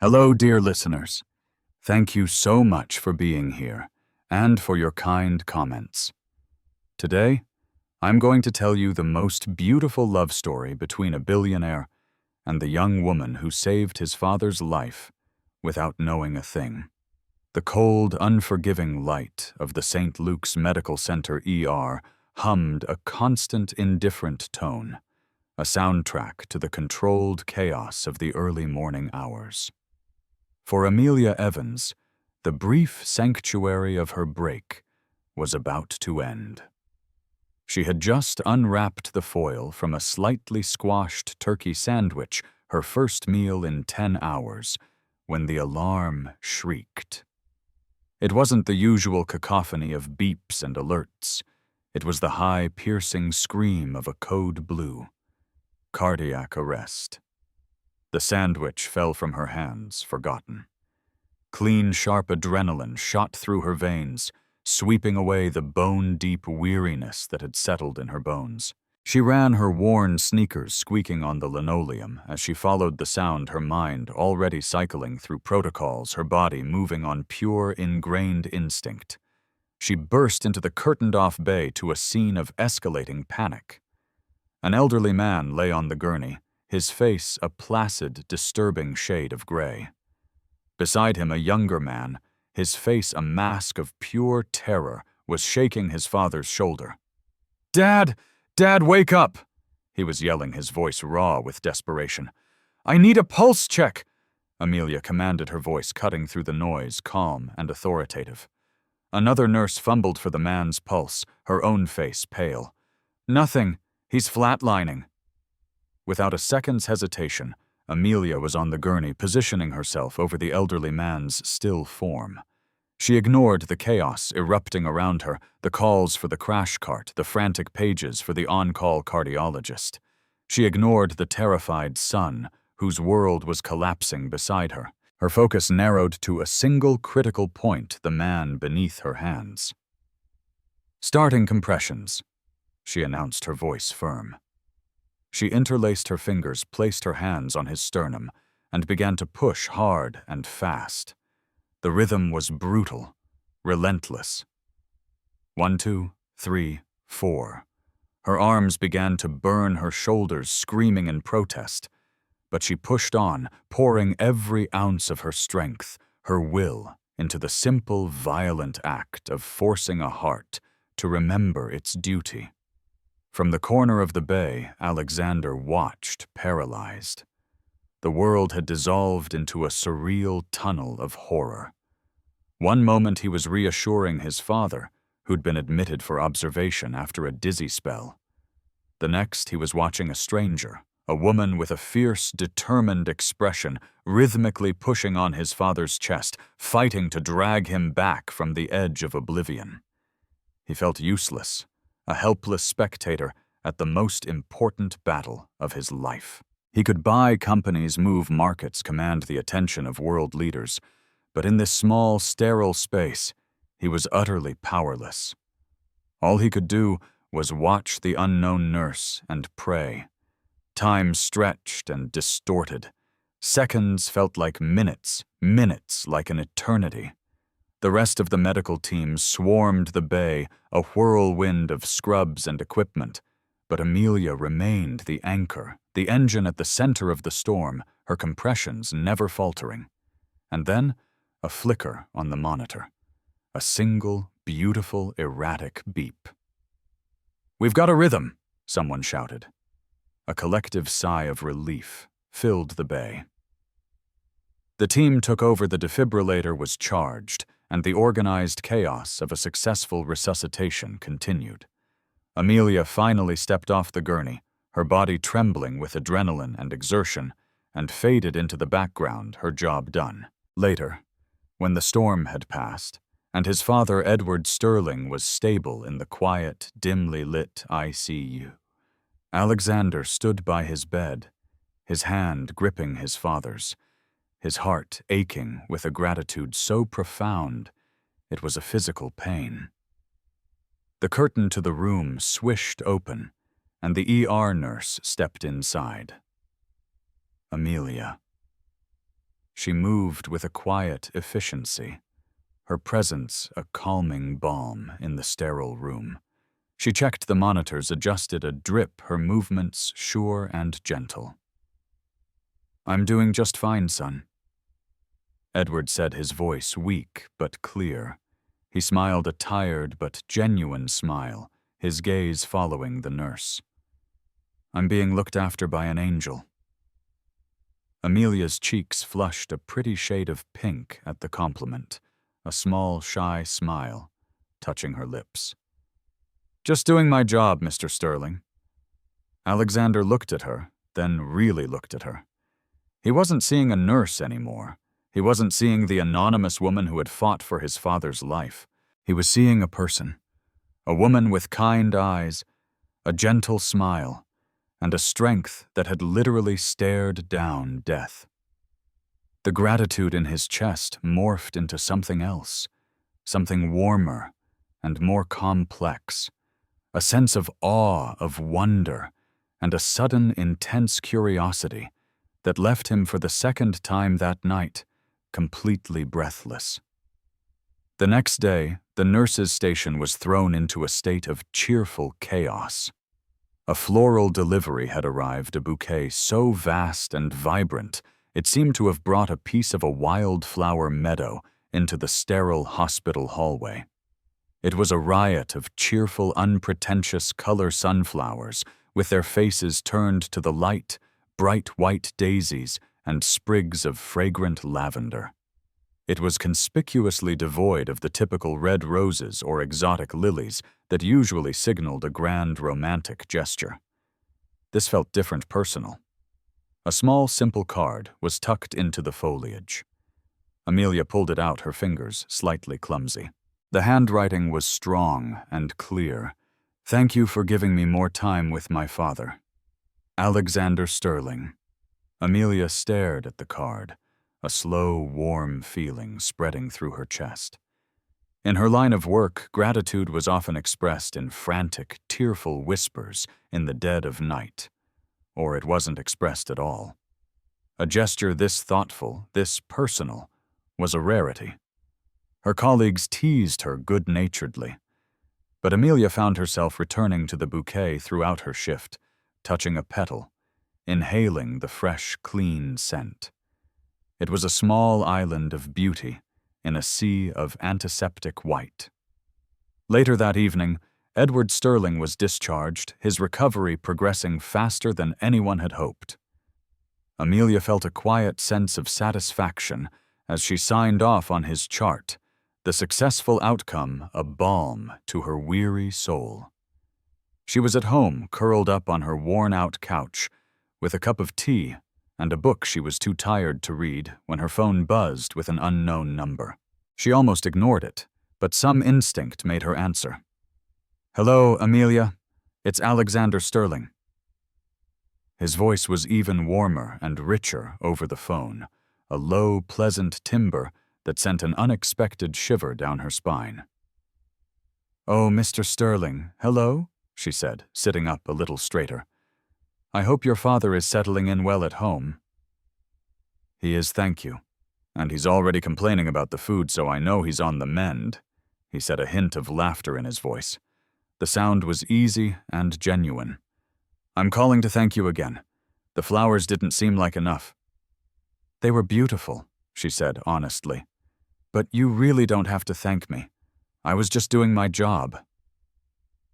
Hello, dear listeners. Thank you so much for being here and for your kind comments. Today, I'm going to tell you the most beautiful love story between a billionaire and the young woman who saved his father's life without knowing a thing. The cold, unforgiving light of the St. Luke's Medical Center ER hummed a constant, indifferent tone, a soundtrack to the controlled chaos of the early morning hours. For Amelia Evans, the brief sanctuary of her break was about to end. She had just unwrapped the foil from a slightly squashed turkey sandwich, her first meal in 10 hours, when the alarm shrieked. It wasn't the usual cacophony of beeps and alerts. It was the high, piercing scream of a code blue. Cardiac arrest. The sandwich fell from her hands, forgotten. Clean, sharp adrenaline shot through her veins, sweeping away the bone-deep weariness that had settled in her bones. She ran her worn sneakers squeaking on the linoleum as she followed the sound, her mind already cycling through protocols, her body moving on pure, ingrained instinct. She burst into the curtained-off bay to a scene of escalating panic. An elderly man lay on the gurney, his face a placid, disturbing shade of gray. Beside him, a younger man, his face a mask of pure terror, was shaking his father's shoulder. "Dad! Dad, wake up!" He was yelling, his voice raw with desperation. "I need a pulse check!" Amelia commanded, her voice cutting through the noise, calm and authoritative. Another nurse fumbled for the man's pulse, her own face pale. "Nothing. He's flatlining." Without a second's hesitation, Amelia was on the gurney, positioning herself over the elderly man's still form. She ignored the chaos erupting around her, the calls for the crash cart, the frantic pages for the on-call cardiologist. She ignored the terrified son, whose world was collapsing beside her. Her focus narrowed to a single critical point, the man beneath her hands. "Starting compressions," she announced, her voice firm. She interlaced her fingers, placed her hands on his sternum, and began to push hard and fast. The rhythm was brutal, relentless. 1, 2, 3, 4. Her arms began to burn her shoulders, screaming in protest. But she pushed on, pouring every ounce of her strength, her will, into the simple, violent act of forcing a heart to remember its duty. From the corner of the bay, Alexander watched, paralyzed. The world had dissolved into a surreal tunnel of horror. One moment he was reassuring his father, who'd been admitted for observation after a dizzy spell. The next he was watching a stranger, a woman with a fierce, determined expression, rhythmically pushing on his father's chest, fighting to drag him back from the edge of oblivion. He felt useless, a helpless spectator at the most important battle of his life. He could buy companies, move markets, command the attention of world leaders, but in this small, sterile space, he was utterly powerless. All he could do was watch the unknown nurse and pray. Time stretched and distorted. Seconds felt like minutes, minutes like an eternity. The rest of the medical team swarmed the bay, a whirlwind of scrubs and equipment, but Amelia remained the anchor, the engine at the center of the storm, her compressions never faltering. And then, a flicker on the monitor. A single, beautiful, erratic beep. "We've got a rhythm," someone shouted. A collective sigh of relief filled the bay. The team took over. The defibrillator was charged, and the organized chaos of a successful resuscitation continued. Amelia finally stepped off the gurney, her body trembling with adrenaline and exertion, and faded into the background, her job done. Later, when the storm had passed, and his father, Edward Sterling, was stable in the quiet, dimly lit ICU, Alexander stood by his bed, his hand gripping his father's, his heart aching with a gratitude so profound it was a physical pain. The curtain to the room swished open, and the ER nurse stepped inside. Amelia. She moved with a quiet efficiency, her presence a calming balm in the sterile room. She checked the monitors, adjusted a drip, her movements sure and gentle. "I'm doing just fine, son," Edward said, his voice weak but clear. He smiled a tired but genuine smile, his gaze following the nurse. "I'm being looked after by an angel." Amelia's cheeks flushed a pretty shade of pink at the compliment, a small, shy smile touching her lips. "Just doing my job, Mr. Sterling." Alexander looked at her, then really looked at her. He wasn't seeing a nurse anymore. He wasn't seeing the anonymous woman who had fought for his father's life. He was seeing a person, a woman with kind eyes, a gentle smile, and a strength that had literally stared down death. The gratitude in his chest morphed into something else, something warmer and more complex, a sense of awe, of wonder, and a sudden intense curiosity that left him for the second time that night completely breathless. The next day, the nurses' station was thrown into a state of cheerful chaos. A floral delivery had arrived, a bouquet so vast and vibrant it seemed to have brought a piece of a wildflower meadow into the sterile hospital hallway. It was a riot of cheerful, unpretentious color sunflowers, with their faces turned to the light, bright white daisies and sprigs of fragrant lavender. It was conspicuously devoid of the typical red roses or exotic lilies that usually signaled a grand romantic gesture. This felt different, personal. A small, simple card was tucked into the foliage. Amelia pulled it out, her fingers slightly clumsy. The handwriting was strong and clear. "Thank you for giving me more time with my father. Alexander Sterling." Amelia stared at the card, a slow, warm feeling spreading through her chest. In her line of work, gratitude was often expressed in frantic, tearful whispers in the dead of night. Or it wasn't expressed at all. A gesture this thoughtful, this personal, was a rarity. Her colleagues teased her good-naturedly. But Amelia found herself returning to the bouquet throughout her shift, touching a petal, inhaling the fresh, clean scent. It was a small island of beauty in a sea of antiseptic white. Later that evening, Edward Sterling was discharged, his recovery progressing faster than anyone had hoped. Amelia felt a quiet sense of satisfaction as she signed off on his chart, the successful outcome a balm to her weary soul. She was at home, curled up on her worn-out couch, with a cup of tea and a book she was too tired to read when her phone buzzed with an unknown number. She almost ignored it, but some instinct made her answer. "Hello, Amelia. It's Alexander Sterling." His voice was even warmer and richer over the phone, a low, pleasant timbre that sent an unexpected shiver down her spine. "Oh, Mr. Sterling, hello?" she said, sitting up a little straighter. "I hope your father is settling in well at home." "He is, thank you. And he's already complaining about the food, so I know he's on the mend," he said, a hint of laughter in his voice. The sound was easy and genuine. "I'm calling to thank you again. The flowers didn't seem like enough." "They were beautiful," she said honestly. "But you really don't have to thank me. I was just doing my job."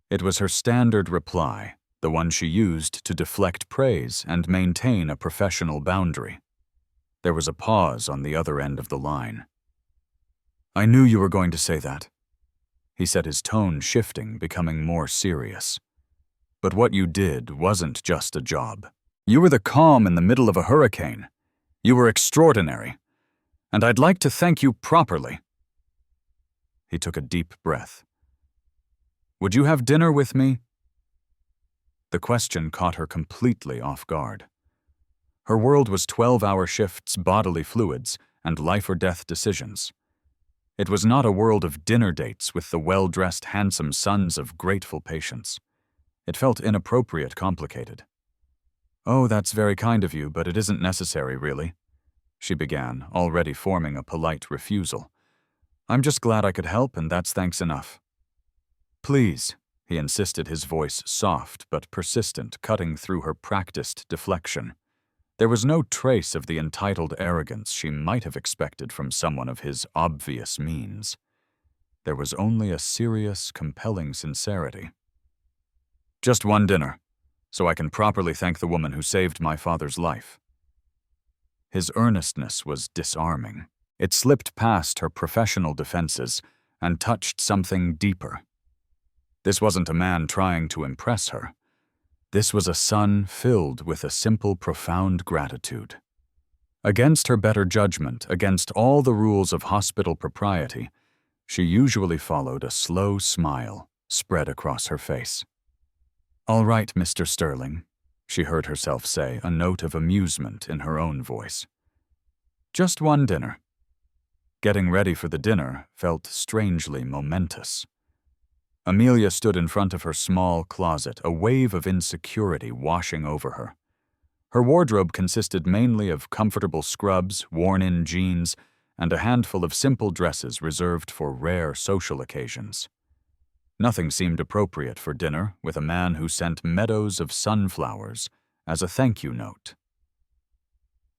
It was her standard reply, the one she used to deflect praise and maintain a professional boundary. There was a pause on the other end of the line. "I knew you were going to say that," he said, his tone shifting, becoming more serious. "But what you did wasn't just a job. You were the calm in the middle of a hurricane. You were extraordinary. And I'd like to thank you properly." He took a deep breath. "Would you have dinner with me?" The question caught her completely off guard. Her world was 12-hour shifts, bodily fluids, and life-or-death decisions. It was not a world of dinner dates with the well-dressed, handsome sons of grateful patients. It felt inappropriate, complicated. "Oh, that's very kind of you, but it isn't necessary, really." she began, already forming a polite refusal. "I'm just glad I could help, and that's thanks enough." "Please," he insisted, his voice soft but persistent, cutting through her practiced deflection. There was no trace of the entitled arrogance she might have expected from someone of his obvious means. There was only a serious, compelling sincerity. "Just one dinner, so I can properly thank the woman who saved my father's life." His earnestness was disarming. It slipped past her professional defenses and touched something deeper. This wasn't a man trying to impress her. This was a son filled with a simple, profound gratitude. Against her better judgment, against all the rules of hospital propriety, she usually followed a slow smile spread across her face. "All right, Mr. Sterling," she heard herself say, a note of amusement in her own voice. "Just one dinner." Getting ready for the dinner felt strangely momentous. Amelia stood in front of her small closet, a wave of insecurity washing over her. Her wardrobe consisted mainly of comfortable scrubs, worn-in jeans, and a handful of simple dresses reserved for rare social occasions. Nothing seemed appropriate for dinner with a man who sent meadows of sunflowers as a thank you note.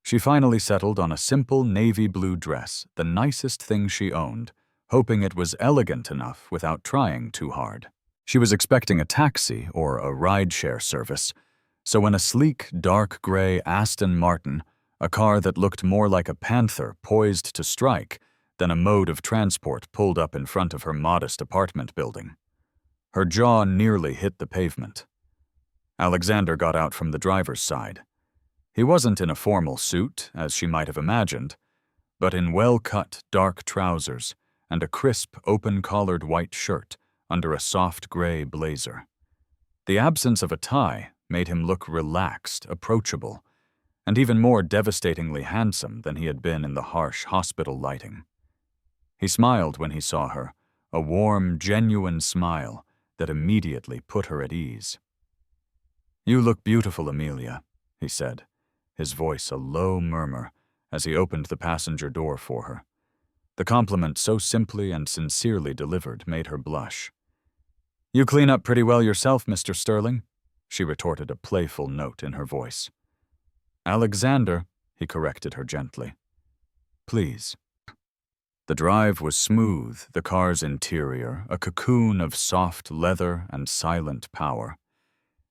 She finally settled on a simple navy blue dress, the nicest thing she owned, hoping it was elegant enough without trying too hard. She was expecting a taxi or a rideshare service, so when a sleek, dark gray Aston Martin, a car that looked more like a panther poised to strike than a mode of transport, pulled up in front of her modest apartment building, her jaw nearly hit the pavement. Alexander got out from the driver's side. He wasn't in a formal suit, as she might have imagined, but in well-cut dark trousers and a crisp, open-collared white shirt under a soft gray blazer. The absence of a tie made him look relaxed, approachable, and even more devastatingly handsome than he had been in the harsh hospital lighting. He smiled when he saw her, a warm, genuine smile that immediately put her at ease. "You look beautiful, Amelia," he said, his voice a low murmur as he opened the passenger door for her. The compliment, so simply and sincerely delivered, made her blush. "You clean up pretty well yourself, Mr. Sterling," she retorted, a playful note in her voice. "Alexander," he corrected her gently. "Please." The drive was smooth, the car's interior a cocoon of soft leather and silent power.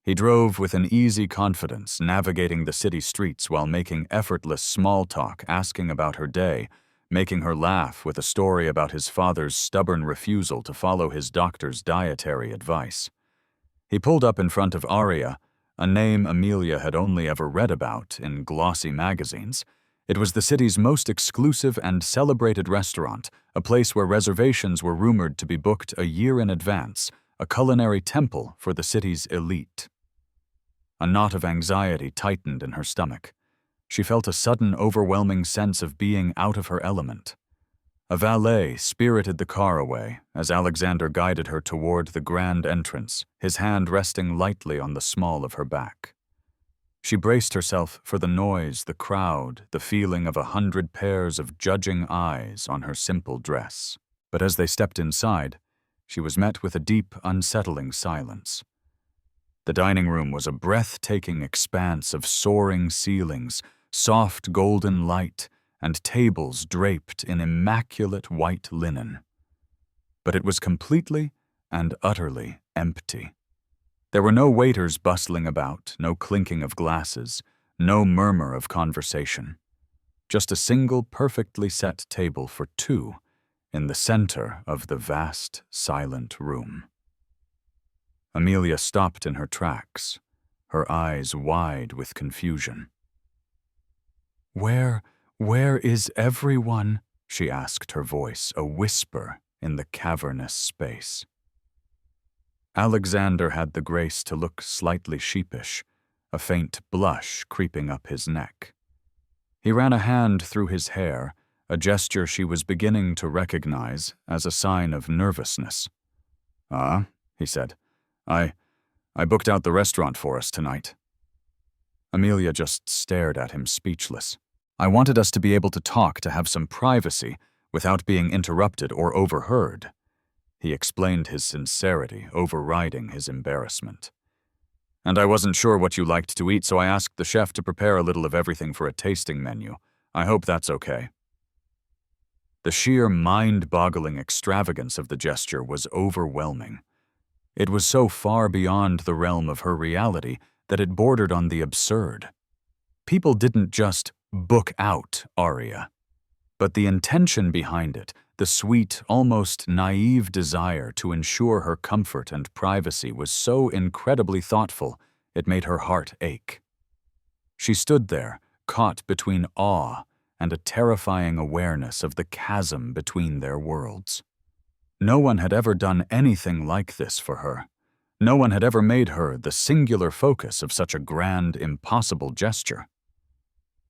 He drove with an easy confidence, navigating the city streets while making effortless small talk, asking about her day, making her laugh with a story about his father's stubborn refusal to follow his doctor's dietary advice. He pulled up in front of Aria, a name Amelia had only ever read about in glossy magazines. It was the city's most exclusive and celebrated restaurant, a place where reservations were rumored to be booked a year in advance, a culinary temple for the city's elite. A knot of anxiety tightened in her stomach. She felt a sudden, overwhelming sense of being out of her element. A valet spirited the car away as Alexander guided her toward the grand entrance, his hand resting lightly on the small of her back. She braced herself for the noise, the crowd, the feeling of 100 pairs of judging eyes on her simple dress. But as they stepped inside, she was met with a deep, unsettling silence. The dining room was a breathtaking expanse of soaring ceilings, soft golden light, and tables draped in immaculate white linen. But it was completely and utterly empty. There were no waiters bustling about, no clinking of glasses, no murmur of conversation. Just a single perfectly set table for two in the center of the vast, silent room. Amelia stopped in her tracks, her eyes wide with confusion. Where is everyone?" she asked, her voice a whisper in the cavernous space. Alexander had the grace to look slightly sheepish, a faint blush creeping up his neck. He ran a hand through his hair, a gesture she was beginning to recognize as a sign of nervousness. "Ah," he said, I booked out the restaurant for us tonight." Amelia just stared at him, speechless. I wanted us to be able to talk, to have some privacy, without being interrupted or overheard. He explained his sincerity, overriding his embarrassment. And I wasn't sure what you liked to eat, so I asked the chef to prepare a little of everything for a tasting menu. I hope that's okay. The sheer mind-boggling extravagance of the gesture was overwhelming. It was so far beyond the realm of her reality that it bordered on the absurd. People didn't just book out Aria, but the intention behind it, the sweet, almost naive desire to ensure her comfort and privacy, was so incredibly thoughtful it made her heart ache. She stood there, caught between awe and a terrifying awareness of the chasm between their worlds. No one had ever done anything like this for her. No one had ever made her the singular focus of such a grand, impossible gesture.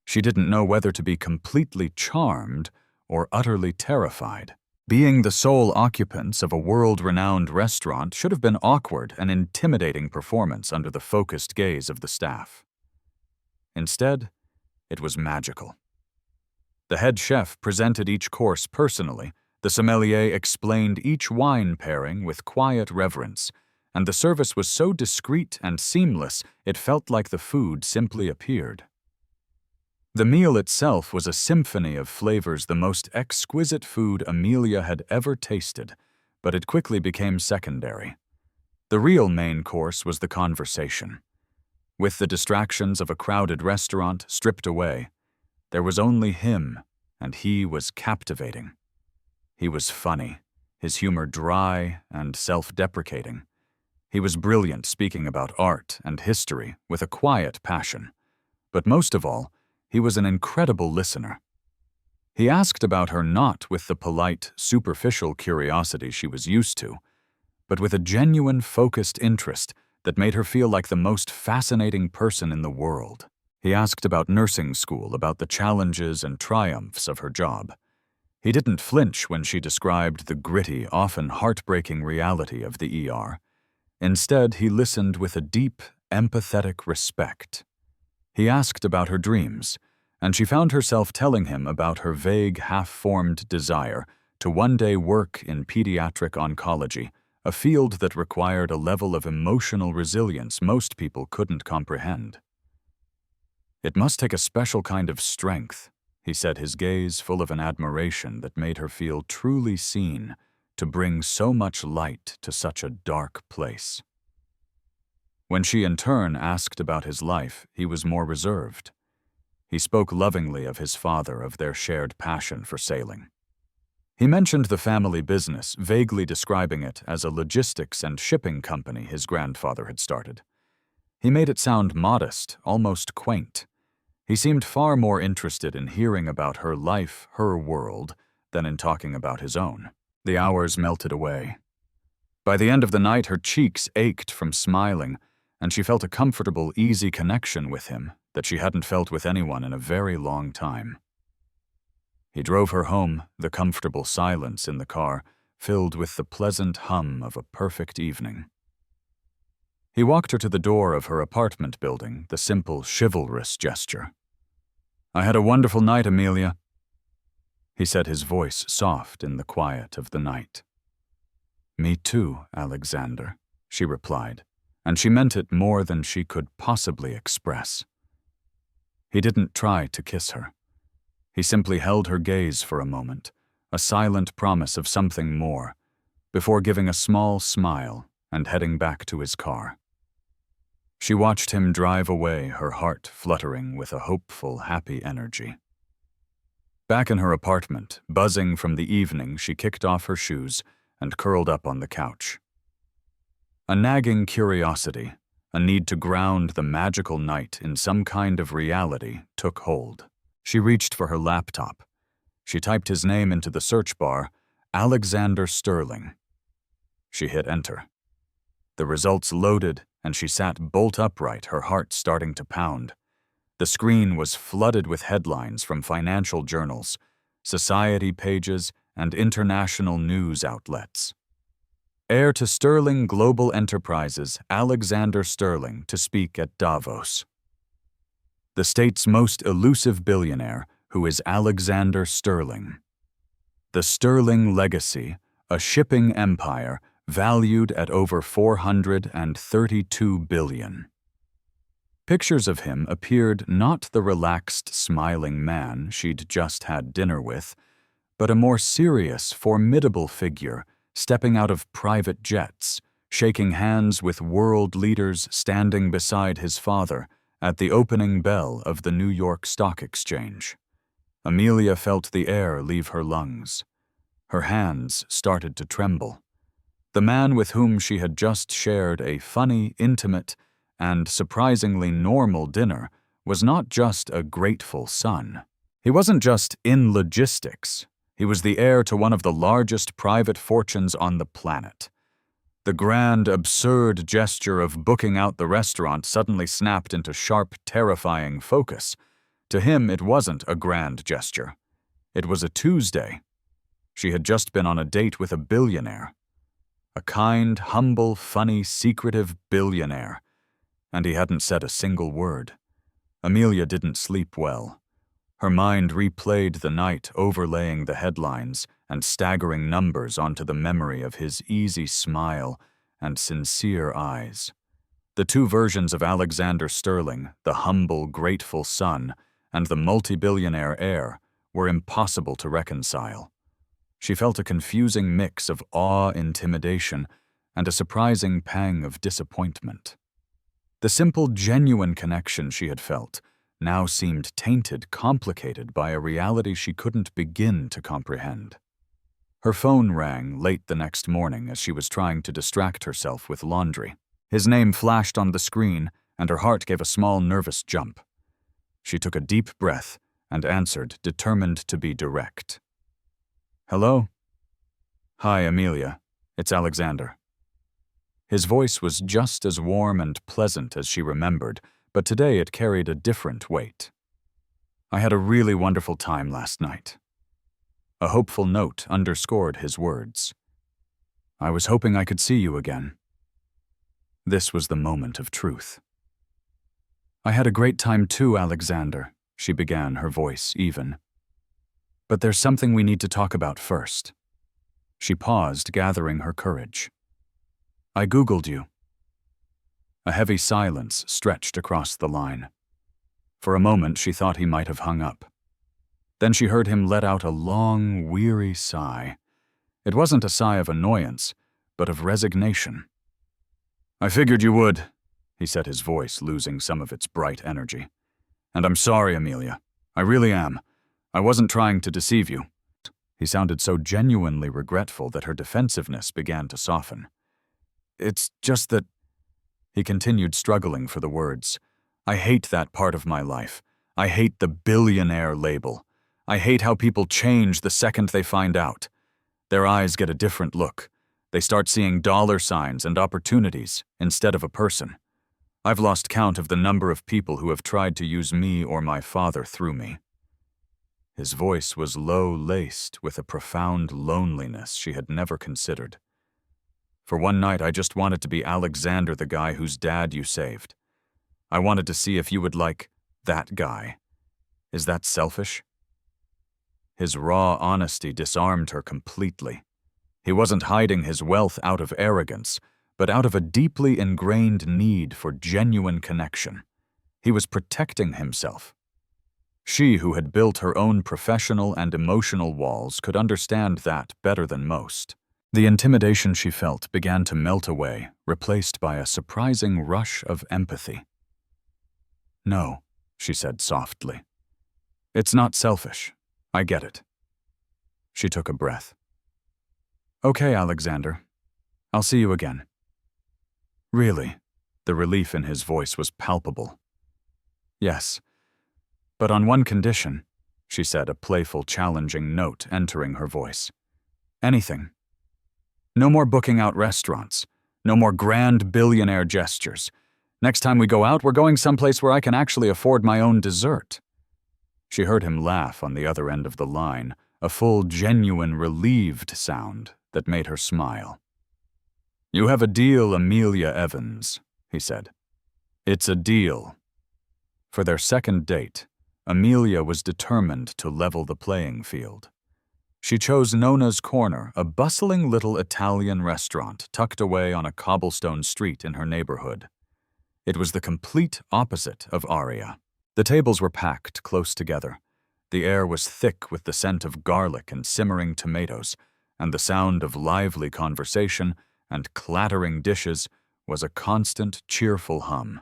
She didn't know whether to be completely charmed or utterly terrified. Being the sole occupants of a world-renowned restaurant should have been awkward and intimidating performance under the focused gaze of the staff. Instead, it was magical. The head chef presented each course personally, the sommelier explained each wine pairing with quiet reverence, and the service was so discreet and seamless it felt like the food simply appeared. The meal itself was a symphony of flavors, the most exquisite food Amelia had ever tasted, but it quickly became secondary. The real main course was the conversation. With the distractions of a crowded restaurant stripped away, there was only him, and he was captivating. He was funny, his humor dry and self-deprecating. He was brilliant, speaking about art and history with a quiet passion. But most of all, he was an incredible listener. He asked about her not with the polite, superficial curiosity she was used to, but with a genuine, focused interest that made her feel like the most fascinating person in the world. He asked about nursing school, about the challenges and triumphs of her job. He didn't flinch when she described the gritty, often heartbreaking reality of the ER. Instead, he listened with a deep, empathetic respect. He asked about her dreams, and she found herself telling him about her vague, half-formed desire to one day work in pediatric oncology, a field that required a level of emotional resilience most people couldn't comprehend. "It must take a special kind of strength," he said, his gaze full of an admiration that made her feel truly seen, to bring so much light to such a dark place. When she in turn asked about his life, he was more reserved. He spoke lovingly of his father, of their shared passion for sailing. He mentioned the family business, vaguely describing it as a logistics and shipping company his grandfather had started. He made it sound modest, almost quaint. He seemed far more interested in hearing about her life, her world, than in talking about his own. The hours melted away. By the end of the night, her cheeks ached from smiling, and she felt a comfortable, easy connection with him that she hadn't felt with anyone in a very long time. He drove her home, the comfortable silence in the car filled with the pleasant hum of a perfect evening. He walked her to the door of her apartment building, the simple, chivalrous gesture. "I had a wonderful night, Amelia," he said, his voice soft in the quiet of the night. "Me too, Alexander," she replied, and she meant it more than she could possibly express. He didn't try to kiss her. He simply held her gaze for a moment, a silent promise of something more, before giving a small smile and heading back to his car. She watched him drive away, her heart fluttering with a hopeful, happy energy. Back in her apartment, buzzing from the evening, she kicked off her shoes and curled up on the couch. A nagging curiosity, a need to ground the magical night in some kind of reality, took hold. She reached for her laptop. She typed his name into the search bar, Alexander Sterling. She hit enter. The results loaded, and she sat bolt upright, her heart starting to pound. The screen was flooded with headlines from financial journals, society pages, and international news outlets. Heir to Sterling Global Enterprises, Alexander Sterling to speak at Davos. The state's most elusive billionaire, who is Alexander Sterling. The Sterling legacy, a shipping empire valued at over $432 billion. Pictures of him appeared not the relaxed, smiling man she'd just had dinner with, but a more serious, formidable figure stepping out of private jets, shaking hands with world leaders standing beside his father at the opening bell of the New York Stock Exchange. Amelia felt the air leave her lungs. Her hands started to tremble. The man with whom she had just shared a funny, intimate, and surprisingly normal dinner was not just a grateful son. He wasn't just in logistics. He was the heir to one of the largest private fortunes on the planet. The grand, absurd gesture of booking out the restaurant suddenly snapped into sharp, terrifying focus. To him, it wasn't a grand gesture. It was a Tuesday. She had just been on a date with a billionaire. A kind, humble, funny, secretive billionaire. And he hadn't said a single word. Amelia didn't sleep well. Her mind replayed the night, overlaying the headlines and staggering numbers onto the memory of his easy smile and sincere eyes. The two versions of Alexander Sterling, the humble, grateful son, and the multi-billionaire heir, were impossible to reconcile. She felt a confusing mix of awe, intimidation, and a surprising pang of disappointment. The simple, genuine connection she had felt now seemed tainted, complicated by a reality she couldn't begin to comprehend. Her phone rang late the next morning as she was trying to distract herself with laundry. His name flashed on the screen, and her heart gave a small, nervous jump. She took a deep breath and answered, determined to be direct. "Hello?" "Hi, Amelia. It's Alexander." His voice was just as warm and pleasant as she remembered, but today it carried a different weight. "I had a really wonderful time last night." A hopeful note underscored his words. "I was hoping I could see you again." This was the moment of truth. "I had a great time too, Alexander," she began, her voice even. "But there's something we need to talk about first." She paused, gathering her courage. "I Googled you." A heavy silence stretched across the line. For a moment, she thought he might have hung up. Then she heard him let out a long, weary sigh. It wasn't a sigh of annoyance, but of resignation. "I figured you would," he said, his voice losing some of its bright energy. "And I'm sorry, Amelia. I really am. I wasn't trying to deceive you." He sounded so genuinely regretful that her defensiveness began to soften. "It's just that," he continued, struggling for the words, "I hate that part of my life. I hate the billionaire label. I hate how people change the second they find out. Their eyes get a different look. They start seeing dollar signs and opportunities instead of a person. I've lost count of the number of people who have tried to use me or my father through me." His voice was low-laced with a profound loneliness she had never considered. "For one night, I just wanted to be Alexander, the guy whose dad you saved. I wanted to see if you would like that guy. Is that selfish?" His raw honesty disarmed her completely. He wasn't hiding his wealth out of arrogance, but out of a deeply ingrained need for genuine connection. He was protecting himself. She, who had built her own professional and emotional walls, could understand that better than most. The intimidation she felt began to melt away, replaced by a surprising rush of empathy. "No," she said softly. "It's not selfish. I get it." She took a breath. "Okay, Alexander. I'll see you again." "Really?" The relief in his voice was palpable. "Yes. But on one condition," she said, a playful, challenging note entering her voice. "Anything. No more booking out restaurants. No more grand billionaire gestures. Next time we go out, we're going someplace where I can actually afford my own dessert." She heard him laugh on the other end of the line, a full, genuine, relieved sound that made her smile. "You have a deal, Amelia Evans," he said. "It's a deal." For their second date, Amelia was determined to level the playing field. She chose Nona's Corner, a bustling little Italian restaurant tucked away on a cobblestone street in her neighborhood. It was the complete opposite of Aria. The tables were packed close together. The air was thick with the scent of garlic and simmering tomatoes, and the sound of lively conversation and clattering dishes was a constant, cheerful hum.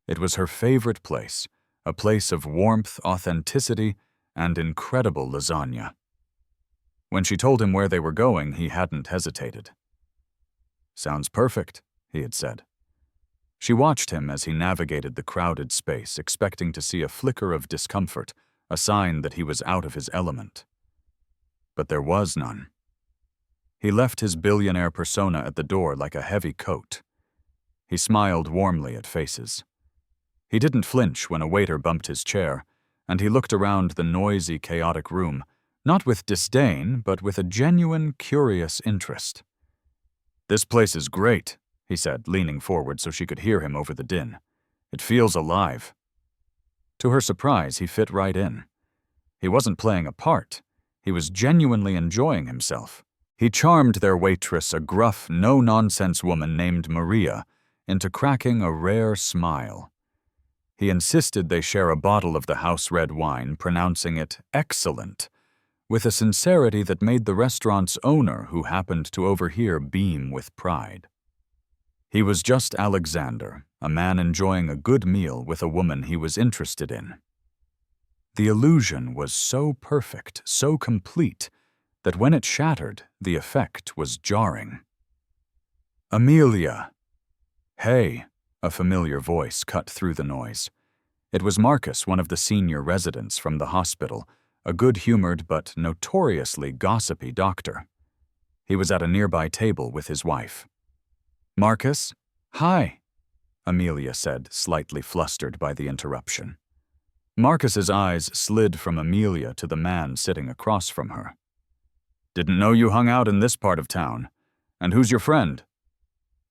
It was her favorite place, a place of warmth, authenticity, and incredible lasagna. When she told him where they were going, he hadn't hesitated. "Sounds perfect," he had said. She watched him as he navigated the crowded space, expecting to see a flicker of discomfort, a sign that he was out of his element. But there was none. He left his billionaire persona at the door like a heavy coat. He smiled warmly at faces. He didn't flinch when a waiter bumped his chair, and he looked around the noisy, chaotic room, not with disdain, but with a genuine, curious interest. "This place is great," he said, leaning forward so she could hear him over the din. "It feels alive." To her surprise, he fit right in. He wasn't playing a part. He was genuinely enjoying himself. He charmed their waitress, a gruff, no-nonsense woman named Maria, into cracking a rare smile. He insisted they share a bottle of the house red wine, pronouncing it excellent, with a sincerity that made the restaurant's owner, who happened to overhear, beam with pride. He was just Alexander, a man enjoying a good meal with a woman he was interested in. The illusion was so perfect, so complete, that when it shattered, the effect was jarring. "Amelia!" "Hey," a familiar voice cut through the noise. It was Marcus, one of the senior residents from the hospital, a good-humored but notoriously gossipy doctor. He was at a nearby table with his wife. "Marcus?" "Hi," Amelia said, slightly flustered by the interruption. Marcus's eyes slid from Amelia to the man sitting across from her. "Didn't know you hung out in this part of town. And who's your friend?"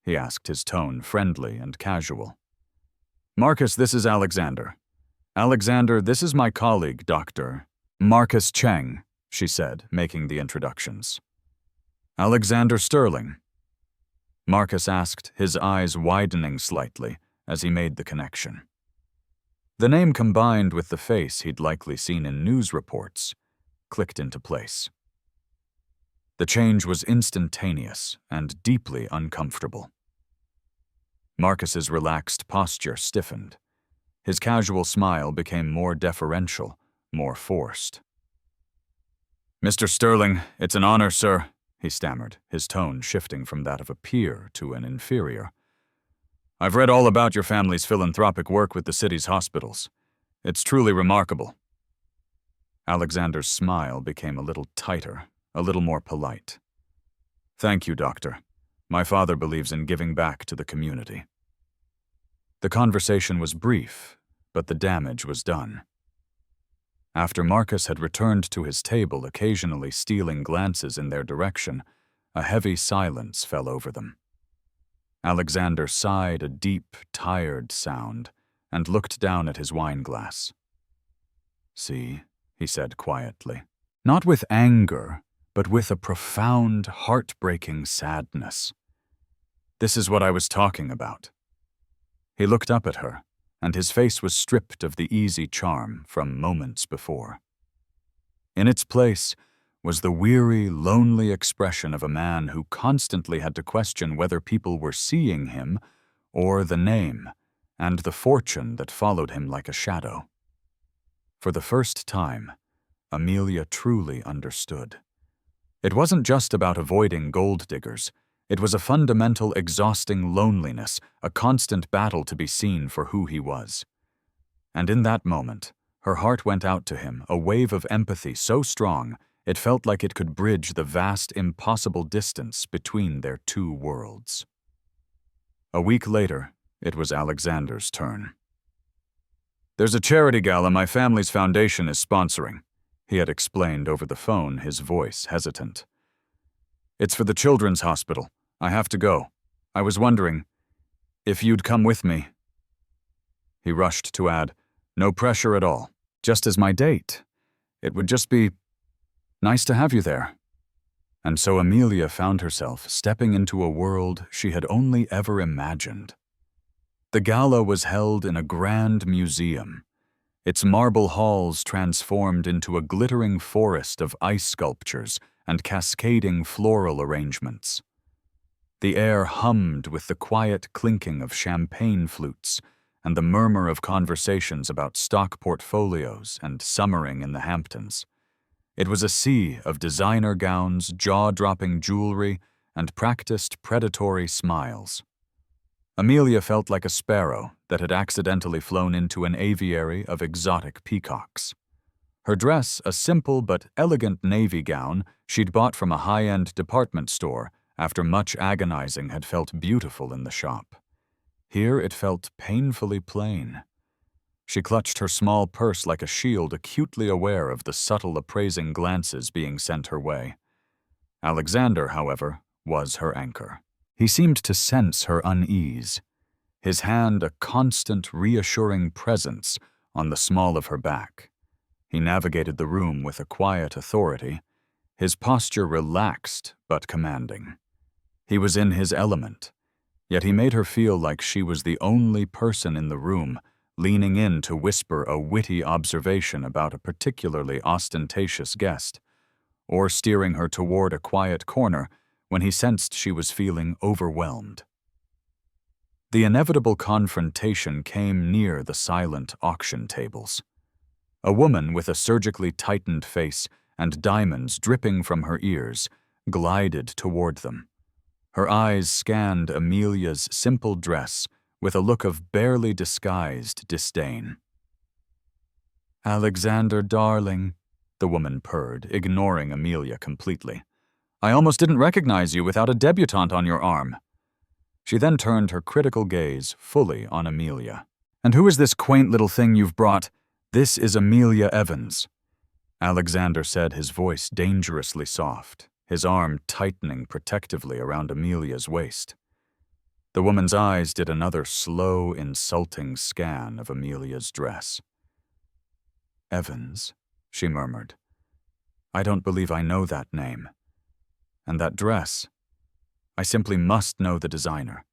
he asked, his tone friendly and casual. "Marcus, this is Alexander. Alexander, this is my colleague, Dr. Marcus Cheng," she said, making the introductions. "Alexander Sterling?" Marcus asked, his eyes widening slightly as he made the connection. The name, combined with the face he'd likely seen in news reports, clicked into place. The change was instantaneous and deeply uncomfortable. Marcus's relaxed posture stiffened. His casual smile became more deferential, more forced. "Mr. Sterling, it's an honor, sir," he stammered, his tone shifting from that of a peer to an inferior. "I've read all about your family's philanthropic work with the city's hospitals. It's truly remarkable." Alexander's smile became a little tighter, a little more polite. "Thank you, Doctor. My father believes in giving back to the community." The conversation was brief, but the damage was done. After Marcus had returned to his table, occasionally stealing glances in their direction, a heavy silence fell over them. Alexander sighed a deep, tired sound and looked down at his wine glass. "See," he said quietly, not with anger, but with a profound, heartbreaking sadness. "This is what I was talking about." He looked up at her, and his face was stripped of the easy charm from moments before. In its place was the weary, lonely expression of a man who constantly had to question whether people were seeing him or the name and the fortune that followed him like a shadow. For the first time, Amelia truly understood. It wasn't just about avoiding gold diggers. It was a fundamental, exhausting loneliness, a constant battle to be seen for who he was. And in that moment, her heart went out to him, a wave of empathy so strong it felt like it could bridge the vast, impossible distance between their two worlds. A week later, it was Alexander's turn. "There's a charity gala my family's foundation is sponsoring," he had explained over the phone, his voice hesitant. "It's for the children's hospital. I have to go. I was wondering if you'd come with me." He rushed to add, "No pressure at all. just as my date. It would just be nice to have you there." And so Amelia found herself stepping into a world she had only ever imagined. The gala was held in a grand museum, its marble halls transformed into a glittering forest of ice sculptures and cascading floral arrangements. The air hummed with the quiet clinking of champagne flutes and the murmur of conversations about stock portfolios and summering in the Hamptons. It was a sea of designer gowns, jaw-dropping jewelry, and practiced predatory smiles. Amelia felt like a sparrow that had accidentally flown into an aviary of exotic peacocks. Her dress, a simple but elegant navy gown she'd bought from a high-end department store after much agonizing had felt beautiful in the shop. Here it felt painfully plain. She clutched her small purse like a shield, acutely aware of the subtle appraising glances being sent her way. Alexander, however, was her anchor. He seemed to sense her unease, his hand a constant, reassuring presence on the small of her back. He navigated the room with a quiet authority, his posture relaxed but commanding. He was in his element, yet he made her feel like she was the only person in the room, leaning in to whisper a witty observation about a particularly ostentatious guest, or steering her toward a quiet corner when he sensed she was feeling overwhelmed. The inevitable confrontation came near the silent auction tables. A woman with a surgically tightened face and diamonds dripping from her ears glided toward them. Her eyes scanned Amelia's simple dress with a look of barely disguised disdain. "Alexander, darling," the woman purred, ignoring Amelia completely. "I almost didn't recognize you without a debutante on your arm." She then turned her critical gaze fully on Amelia. "And who is this quaint little thing you've brought? This is Amelia Evans," Alexander said, his voice dangerously soft, his arm tightening protectively around Amelia's waist. The woman's eyes did another slow, insulting scan of Amelia's dress. "Evans," she murmured. "I don't believe I know that name. And that dress, I simply must know the designer.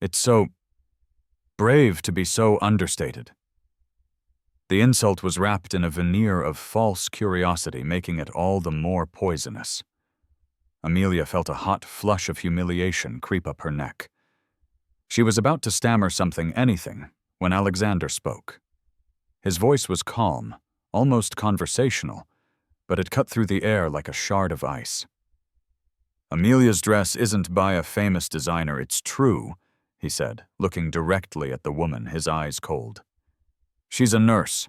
It's so brave to be so understated." The insult was wrapped in a veneer of false curiosity, making it all the more poisonous. Amelia felt a hot flush of humiliation creep up her neck. She was about to stammer anything, when Alexander spoke. His voice was calm, almost conversational, but it cut through the air like a shard of ice. "Amelia's dress isn't by a famous designer, it's true," he said, looking directly at the woman, his eyes cold. "She's a nurse.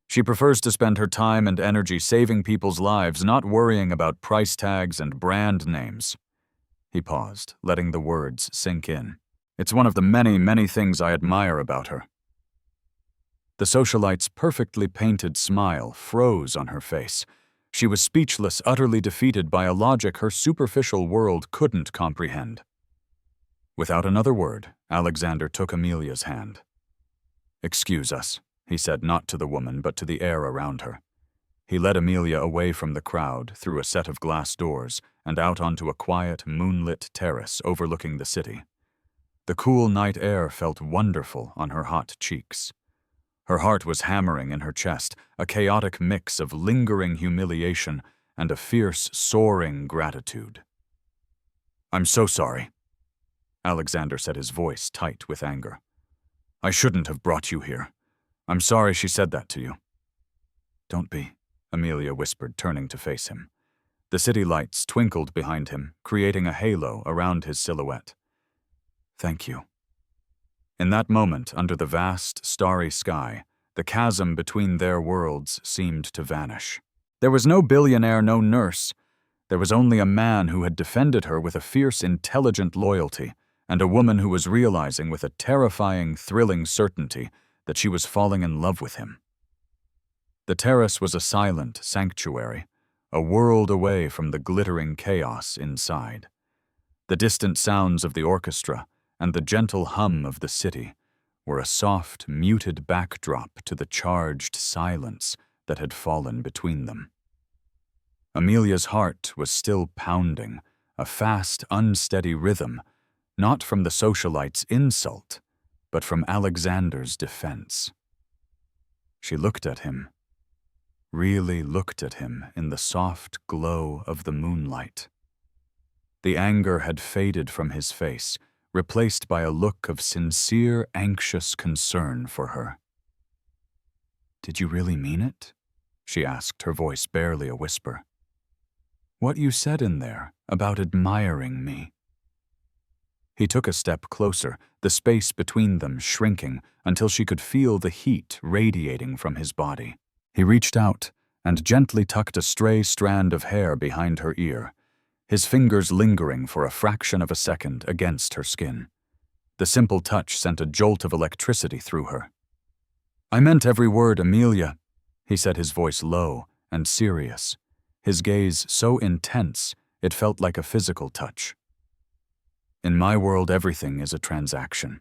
She prefers to spend her time and energy saving people's lives, not worrying about price tags and brand names." He paused, letting the words sink in. "It's one of the many, many things I admire about her." The socialite's perfectly painted smile froze on her face. She was speechless, utterly defeated by a logic her superficial world couldn't comprehend. Without another word, Alexander took Amelia's hand. "Excuse us," he said, not to the woman but to the air around her. He led Amelia away from the crowd, through a set of glass doors, and out onto a quiet, moonlit terrace overlooking the city. The cool night air felt wonderful on her hot cheeks. Her heart was hammering in her chest, a chaotic mix of lingering humiliation and a fierce, soaring gratitude. "I'm so sorry," Alexander said, his voice tight with anger. "I shouldn't have brought you here. I'm sorry she said that to you." "Don't be," Amelia whispered, turning to face him. The city lights twinkled behind him, creating a halo around his silhouette. "Thank you." In that moment, under the vast, starry sky, the chasm between their worlds seemed to vanish. There was no billionaire, no nurse. There was only a man who had defended her with a fierce, intelligent loyalty, and a woman who was realizing with a terrifying, thrilling certainty that she was falling in love with him. The terrace was a silent sanctuary, a world away from the glittering chaos inside. The distant sounds of the orchestra and the gentle hum of the city were a soft, muted backdrop to the charged silence that had fallen between them. Amelia's heart was still pounding, a fast, unsteady rhythm, not from the socialite's insult, but from Alexander's defense. She looked at him, really looked at him in the soft glow of the moonlight. The anger had faded from his face, replaced by a look of sincere, anxious concern for her. "Did you really mean it?" she asked, her voice barely a whisper. "What you said in there about admiring me?" He took a step closer, the space between them shrinking until she could feel the heat radiating from his body. He reached out and gently tucked a stray strand of hair behind her ear, his fingers lingering for a fraction of a second against her skin. The simple touch sent a jolt of electricity through her. "I meant every word, Amelia," he said, his voice low and serious, his gaze so intense it felt like a physical touch. "In my world, everything is a transaction.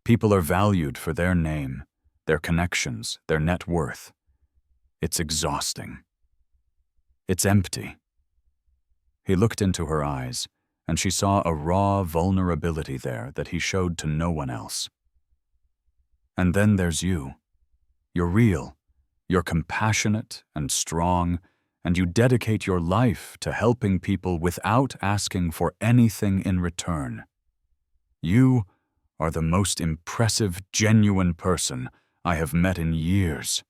People are valued for their name, their connections, their net worth. It's exhausting. It's empty." He looked into her eyes, and she saw a raw vulnerability there that he showed to no one else. "And then there's you. You're real, you're compassionate and strong, and you dedicate your life to helping people without asking for anything in return. You are the most impressive, genuine person I have met in years."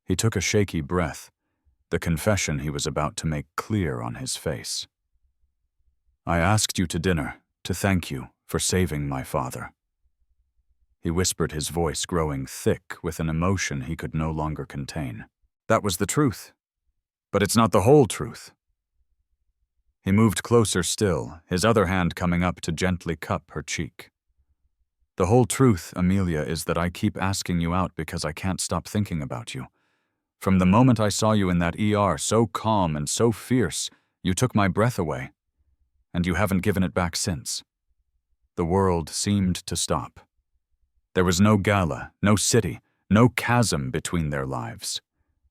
He took a shaky breath, the confession he was about to make clear on his face. "I asked you to dinner to thank you for saving my father." He whispered, his voice growing thick with an emotion he could no longer contain. "That was the truth. But it's not the whole truth." He moved closer still, his other hand coming up to gently cup her cheek. "The whole truth, Amelia, is that I keep asking you out because I can't stop thinking about you. From the moment I saw you in that ER, so calm and so fierce, you took my breath away. And you haven't given it back since." The world seemed to stop. There was no gala, no city, no chasm between their lives.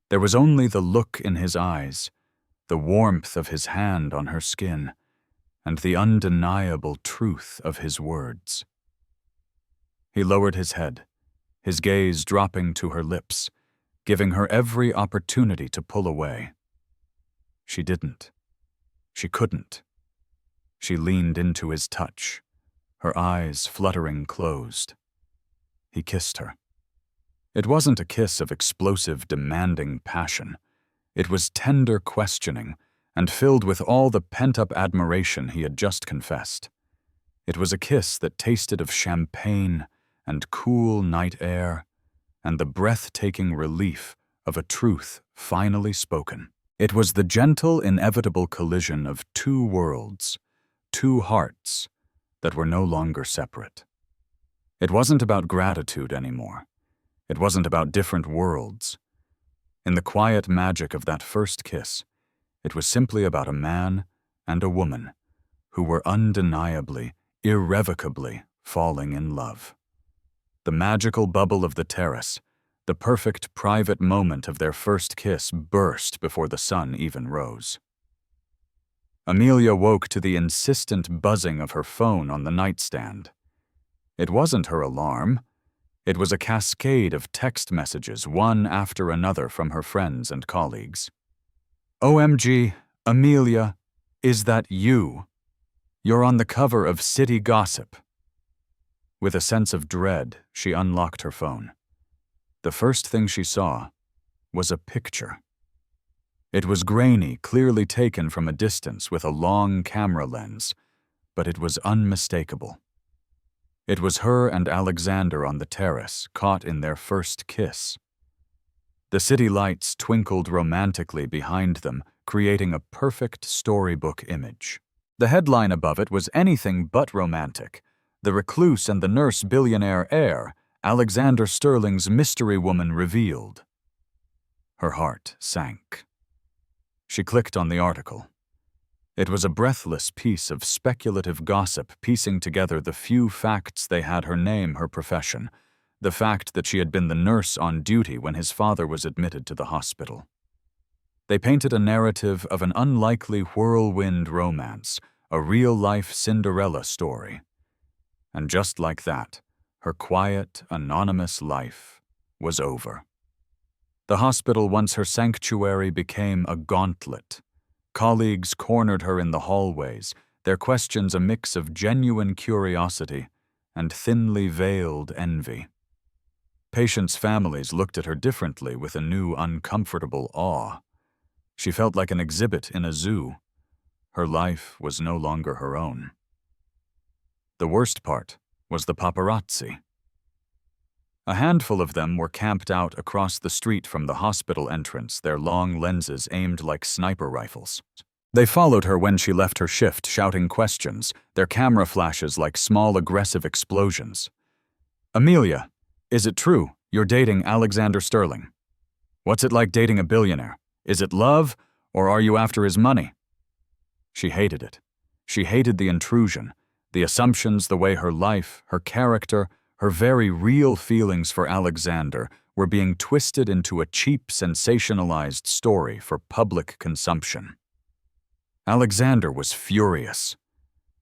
There was only the look in his eyes, the warmth of his hand on her skin, and the undeniable truth of his words. He lowered his head, his gaze dropping to her lips, giving her every opportunity to pull away. She didn't. She couldn't. She leaned into his touch, her eyes fluttering closed. He kissed her. It wasn't a kiss of explosive, demanding passion. It was tender questioning and filled with all the pent-up admiration he had just confessed. It was a kiss that tasted of champagne and cool night air and the breathtaking relief of a truth finally spoken. It was the gentle, inevitable collision of two worlds, two hearts that were no longer separate. It wasn't about gratitude anymore. It wasn't about different worlds. In the quiet magic of that first kiss, it was simply about a man and a woman who were undeniably, irrevocably falling in love. The magical bubble of the terrace, the perfect private moment of their first kiss, burst before the sun even rose. Amelia woke to the insistent buzzing of her phone on the nightstand. It wasn't her alarm. It was a cascade of text messages, one after another, from her friends and colleagues. "OMG, Amelia, is that you? You're on the cover of City Gossip." With a sense of dread, she unlocked her phone. The first thing she saw was a picture. It was grainy, clearly taken from a distance with a long camera lens, but it was unmistakable. It was her and Alexander on the terrace, caught in their first kiss. The city lights twinkled romantically behind them, creating a perfect storybook image. The headline above it was anything but romantic. "The recluse and the nurse billionaire heir, Alexander Sterling's mystery woman revealed." Her heart sank. She clicked on the article. It was a breathless piece of speculative gossip piecing together the few facts they had: her name, her profession, the fact that she had been the nurse on duty when his father was admitted to the hospital. They painted a narrative of an unlikely whirlwind romance, a real-life Cinderella story. And just like that, her quiet, anonymous life was over. The hospital, once her sanctuary, became a gauntlet. Colleagues cornered her in the hallways, their questions a mix of genuine curiosity and thinly veiled envy. Patients' families looked at her differently, with a new, uncomfortable awe. She felt like an exhibit in a zoo. Her life was no longer her own. The worst part was the paparazzi. A handful of them were camped out across the street from the hospital entrance, their long lenses aimed like sniper rifles. They followed her when she left her shift, shouting questions, their camera flashes like small aggressive explosions. "Amelia, is it true you're dating Alexander Sterling? What's it like dating a billionaire? Is it love, or are you after his money?" She hated it. She hated the intrusion, the assumptions, the way her life, her character, her very real feelings for Alexander were being twisted into a cheap, sensationalized story for public consumption. Alexander was furious.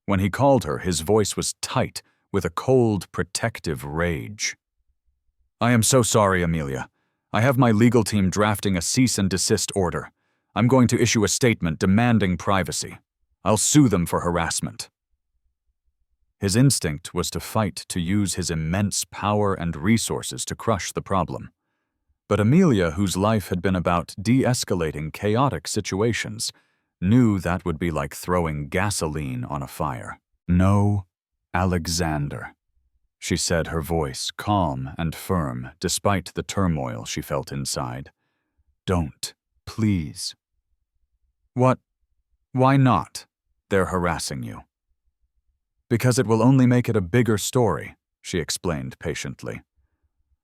When he called her, his voice was tight, with a cold, protective rage. "I am so sorry, Amelia. I have my legal team drafting a cease and desist order. I'm going to issue a statement demanding privacy. I'll sue them for harassment." His instinct was to fight, to use his immense power and resources to crush the problem. But Amelia, whose life had been about de-escalating chaotic situations, knew that would be like throwing gasoline on a fire. "No, Alexander," she said, her voice calm and firm despite the turmoil she felt inside. "Don't, please." "What? Why not? They're harassing you." "Because it will only make it a bigger story," she explained patiently.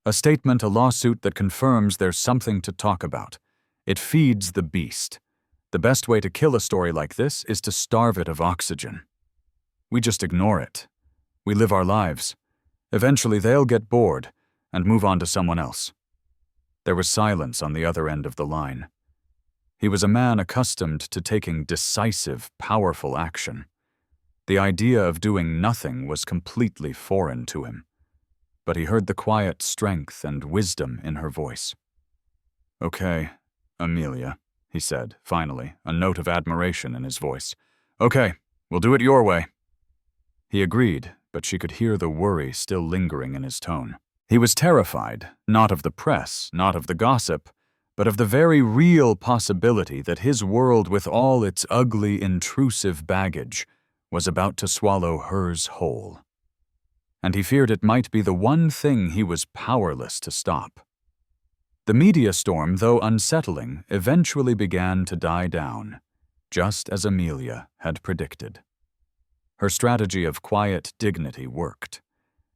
"A statement, a lawsuit that confirms there's something to talk about. It feeds the beast. The best way to kill a story like this is to starve it of oxygen. We just ignore it. We live our lives. Eventually they'll get bored and move on to someone else." There was silence on the other end of the line. He was a man accustomed to taking decisive, powerful action. The idea of doing nothing was completely foreign to him, but he heard the quiet strength and wisdom in her voice. "Okay, Amelia," he said, finally, a note of admiration in his voice. "Okay, we'll do it your way." He agreed, but she could hear the worry still lingering in his tone. He was terrified, not of the press, not of the gossip, but of the very real possibility that his world, with all its ugly, intrusive baggage, was about to swallow hers whole. And he feared it might be the one thing he was powerless to stop. The media storm, though unsettling, eventually began to die down, just as Amelia had predicted. Her strategy of quiet dignity worked.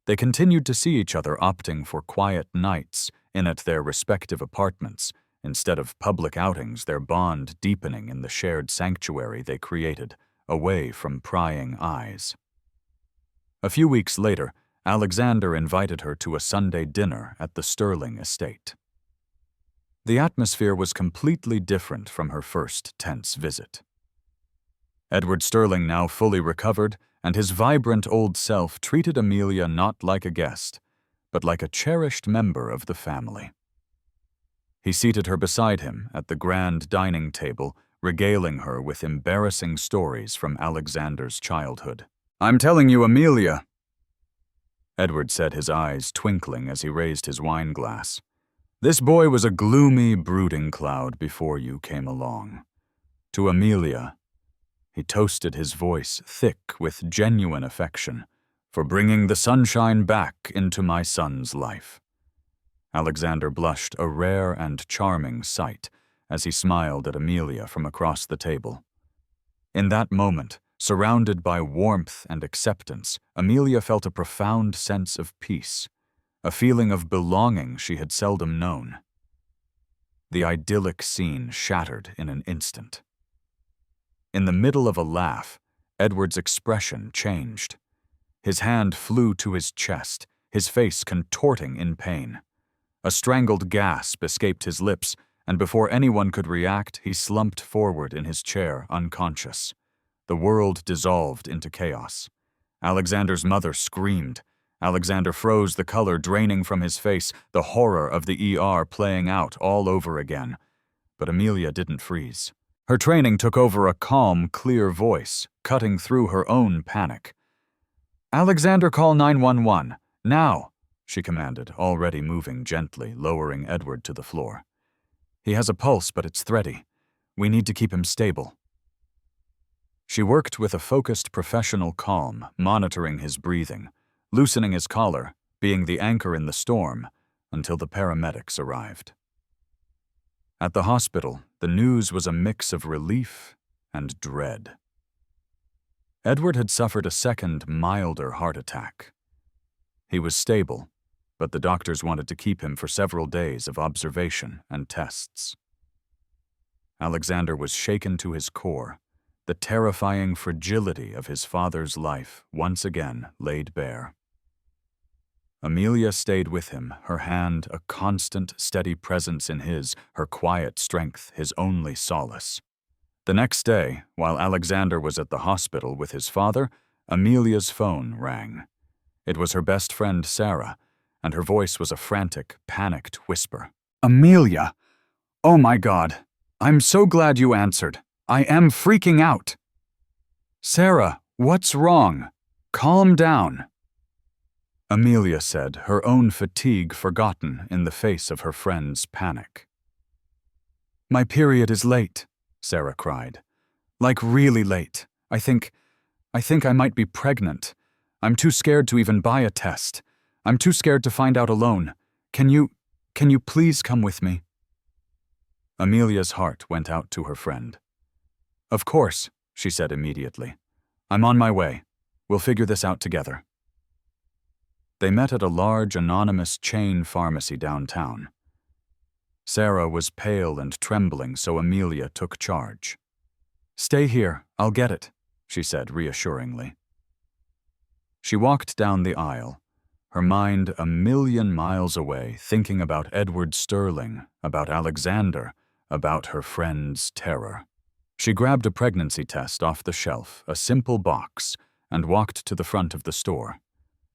They continued to see each other, opting for quiet nights in at their respective apartments, instead of public outings, their bond deepening in the shared sanctuary they created, away from prying eyes. A few weeks later, Alexander invited her to a Sunday dinner at the Sterling estate. The atmosphere was completely different from her first tense visit. Edward Sterling, now fully recovered, and his vibrant old self, treated Amelia not like a guest, but like a cherished member of the family. He seated her beside him at the grand dining table, regaling her with embarrassing stories from Alexander's childhood. "I'm telling you, Amelia," Edward said, his eyes twinkling as he raised his wine glass, "this boy was a gloomy, brooding cloud before you came along. To Amelia," he toasted, his voice thick with genuine affection, "for bringing the sunshine back into my son's life." Alexander blushed, a rare and charming sight, as he smiled at Amelia from across the table. In that moment, surrounded by warmth and acceptance, Amelia felt a profound sense of peace, a feeling of belonging she had seldom known. The idyllic scene shattered in an instant. In the middle of a laugh, Edward's expression changed. His hand flew to his chest, his face contorting in pain. A strangled gasp escaped his lips, and before anyone could react, he slumped forward in his chair, unconscious. The world dissolved into chaos. Alexander's mother screamed. Alexander froze, the color draining from his face, the horror of the ER playing out all over again. But Amelia didn't freeze. Her training took over a calm, clear voice, cutting through her own panic. "Alexander, call 911. Now," she commanded, already moving gently, lowering Edward to the floor. "He has a pulse, but it's thready. We need to keep him stable." She worked with a focused professional calm, monitoring his breathing, loosening his collar, being the anchor in the storm, until the paramedics arrived. At the hospital, the news was a mix of relief and dread. Edward had suffered a second, milder heart attack. He was stable, but the doctors wanted to keep him for several days of observation and tests. Alexander was shaken to his core, the terrifying fragility of his father's life once again laid bare. Amelia stayed with him, her hand a constant, steady presence in his, her quiet strength his only solace. The next day, while Alexander was at the hospital with his father, Amelia's phone rang. It was her best friend, Sarah, and her voice was a frantic, panicked whisper. "Amelia! Oh my God! I'm so glad you answered. I am freaking out." "Sarah, what's wrong? Calm down." Amelia said, her own fatigue forgotten in the face of her friend's panic. "My period is late," Sarah cried. "Like really late. I think I might be pregnant. I'm too scared to even buy a test. I'm too scared to find out alone. Can you please come with me?" Amelia's heart went out to her friend. "Of course," she said immediately. "I'm on my way. We'll figure this out together." They met at a large, anonymous chain pharmacy downtown. Sarah was pale and trembling, so Amelia took charge. "Stay here, I'll get it," she said reassuringly. She walked down the aisle, her mind a million miles away, thinking about Edward Sterling, about Alexander, about her friend's terror. She grabbed a pregnancy test off the shelf, a simple box, and walked to the front of the store.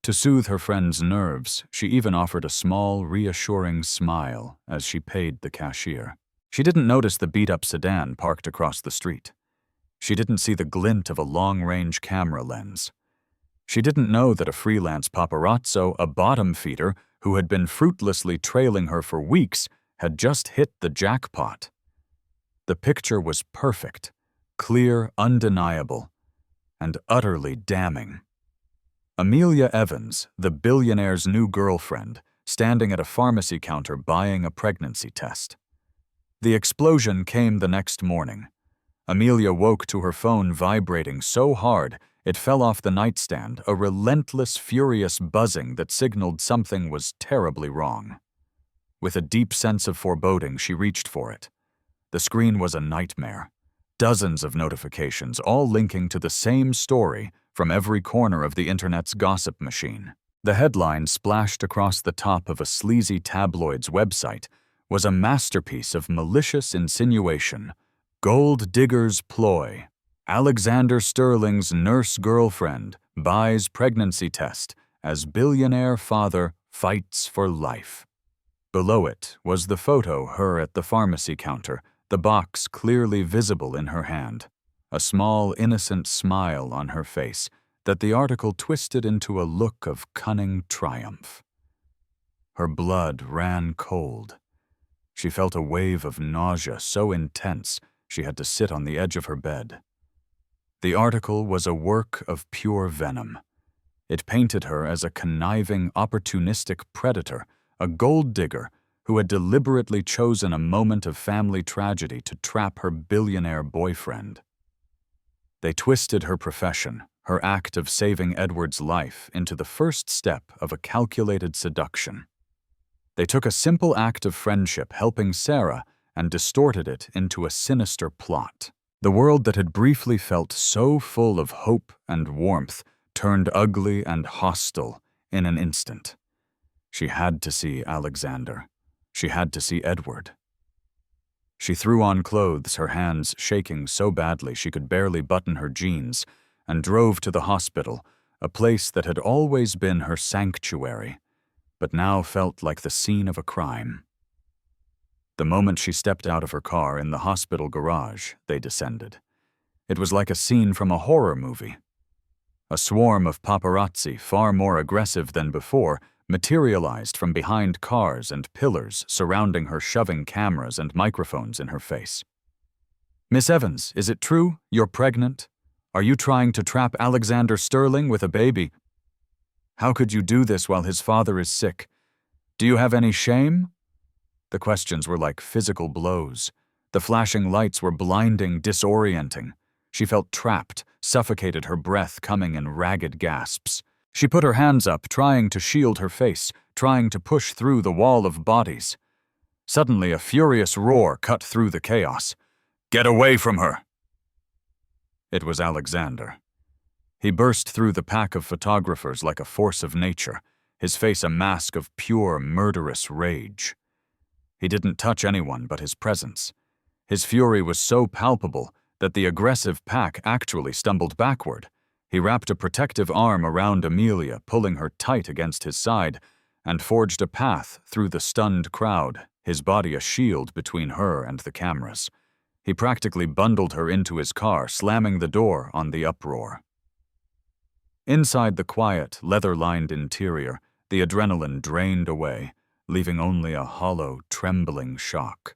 To soothe her friend's nerves, she even offered a small, reassuring smile as she paid the cashier. She didn't notice the beat-up sedan parked across the street. She didn't see the glint of a long-range camera lens. She didn't know that a freelance paparazzo, a bottom feeder, who had been fruitlessly trailing her for weeks, had just hit the jackpot. The picture was perfect, clear, undeniable, and utterly damning. Amelia Evans, the billionaire's new girlfriend, standing at a pharmacy counter buying a pregnancy test. The explosion came the next morning. Amelia woke to her phone vibrating so hard it fell off the nightstand, a relentless, furious buzzing that signaled something was terribly wrong. With a deep sense of foreboding, she reached for it. The screen was a nightmare. Dozens of notifications, all linking to the same story from every corner of the internet's gossip machine. The headline splashed across the top of a sleazy tabloid's website was a masterpiece of malicious insinuation. "Gold digger's ploy. Alexander Sterling's nurse girlfriend buys pregnancy test as billionaire father fights for life." Below it was the photo her at the pharmacy counter, the box clearly visible in her hand, a small, innocent smile on her face that the article twisted into a look of cunning triumph. Her blood ran cold. She felt a wave of nausea so intense she had to sit on the edge of her bed. The article was a work of pure venom. It painted her as a conniving, opportunistic predator, a gold digger who had deliberately chosen a moment of family tragedy to trap her billionaire boyfriend. They twisted her profession, her act of saving Edward's life, into the first step of a calculated seduction. They took a simple act of friendship helping Sarah and distorted it into a sinister plot. The world that had briefly felt so full of hope and warmth turned ugly and hostile in an instant. She had to see Alexander. She had to see Edward. She threw on clothes, her hands shaking so badly she could barely button her jeans, and drove to the hospital, a place that had always been her sanctuary, but now felt like the scene of a crime. The moment she stepped out of her car in the hospital garage, they descended. It was like a scene from a horror movie. A swarm of paparazzi, far more aggressive than before, materialized from behind cars and pillars surrounding her, shoving cameras and microphones in her face. "Miss Evans, is it true? You're pregnant? Are you trying to trap Alexander Sterling with a baby? How could you do this while his father is sick? Do you have any shame?" The questions were like physical blows. The flashing lights were blinding, disorienting. She felt trapped, suffocated, her breath coming in ragged gasps. She put her hands up, trying to shield her face, trying to push through the wall of bodies. Suddenly, a furious roar cut through the chaos. "Get away from her!" It was Alexander. He burst through the pack of photographers like a force of nature, his face a mask of pure, murderous rage. He didn't touch anyone but his presence. His fury was so palpable that the aggressive pack actually stumbled backward. He wrapped a protective arm around Amelia, pulling her tight against his side, and forged a path through the stunned crowd, his body a shield between her and the cameras. He practically bundled her into his car, slamming the door on the uproar. Inside the quiet, leather-lined interior, the adrenaline drained away, leaving only a hollow, trembling shock.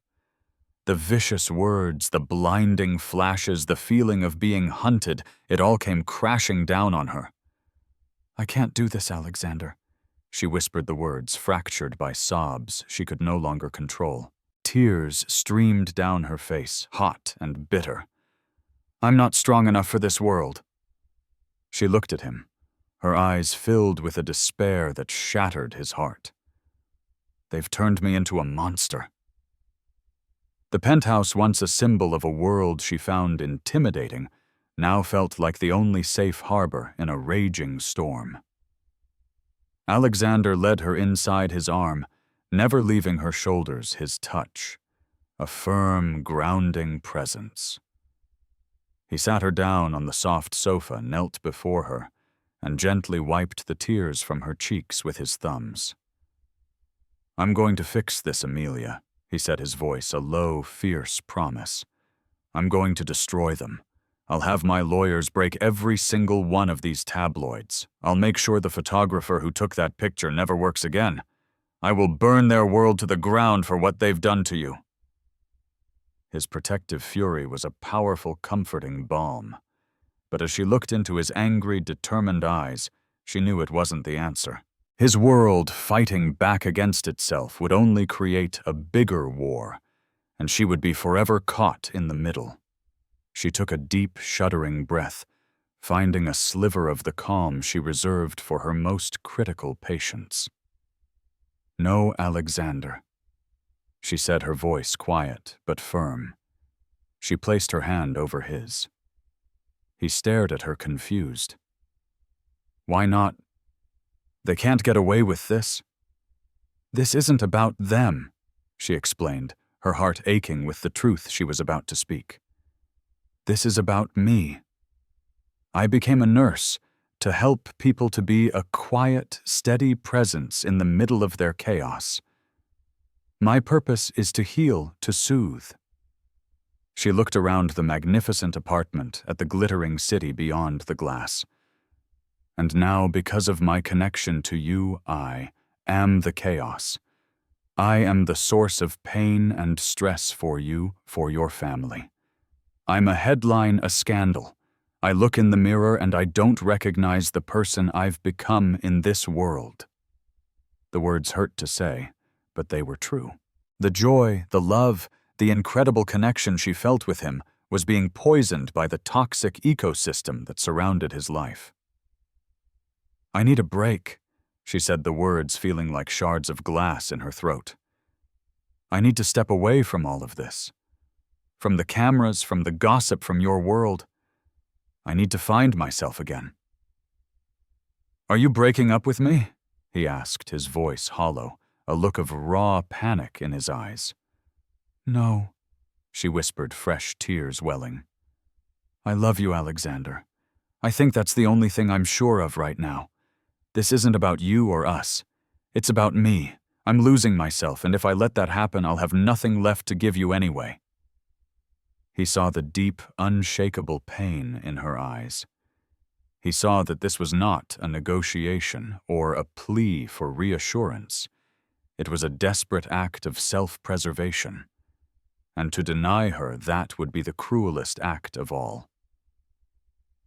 The vicious words, the blinding flashes, the feeling of being hunted, it all came crashing down on her. "I can't do this, Alexander." She whispered the words, fractured by sobs she could no longer control. Tears streamed down her face, hot and bitter. "I'm not strong enough for this world." She looked at him, her eyes filled with a despair that shattered his heart. "They've turned me into a monster." The penthouse, once a symbol of a world she found intimidating, now felt like the only safe harbor in a raging storm. Alexander led her inside his arm, never leaving her shoulders his touch, a firm, grounding presence. He sat her down on the soft sofa, knelt before her, and gently wiped the tears from her cheeks with his thumbs. "I'm going to fix this, Amelia," he said, his voice a low, fierce promise. "I'm going to destroy them. I'll have my lawyers break every single one of these tabloids. I'll make sure the photographer who took that picture never works again. I will burn their world to the ground for what they've done to you." His protective fury was a powerful, comforting balm. But as she looked into his angry, determined eyes, she knew it wasn't the answer. His world, fighting back against itself, would only create a bigger war, and she would be forever caught in the middle. She took a deep, shuddering breath, finding a sliver of the calm she reserved for her most critical patients. "No, Alexander," she said, her voice quiet but firm. She placed her hand over his. He stared at her, confused. "Why not? They can't get away with this." "This isn't about them," she explained, her heart aching with the truth she was about to speak. "This is about me. I became a nurse to help people to be a quiet, steady presence in the middle of their chaos. My purpose is to heal, to soothe." She looked around the magnificent apartment at the glittering city beyond the glass. "And now, because of my connection to you, I am the chaos. I am the source of pain and stress for you, for your family. I'm a headline, a scandal. I look in the mirror and I don't recognize the person I've become in this world." The words hurt to say, but they were true. The joy, the love, the incredible connection she felt with him was being poisoned by the toxic ecosystem that surrounded his life. "I need a break," she said, the words feeling like shards of glass in her throat. "I need to step away from all of this. from the cameras, from the gossip from your world. I need to find myself again." "Are you breaking up with me?" he asked, his voice hollow, a look of raw panic in his eyes. "No," she whispered, fresh tears welling. "I love you, Alexander. I think that's the only thing I'm sure of right now. This isn't about you or us. It's about me. I'm losing myself, and if I let that happen, I'll have nothing left to give you anyway." He saw the deep, unshakable pain in her eyes. He saw that this was not a negotiation or a plea for reassurance. It was a desperate act of self-preservation. And to deny her that would be the cruelest act of all.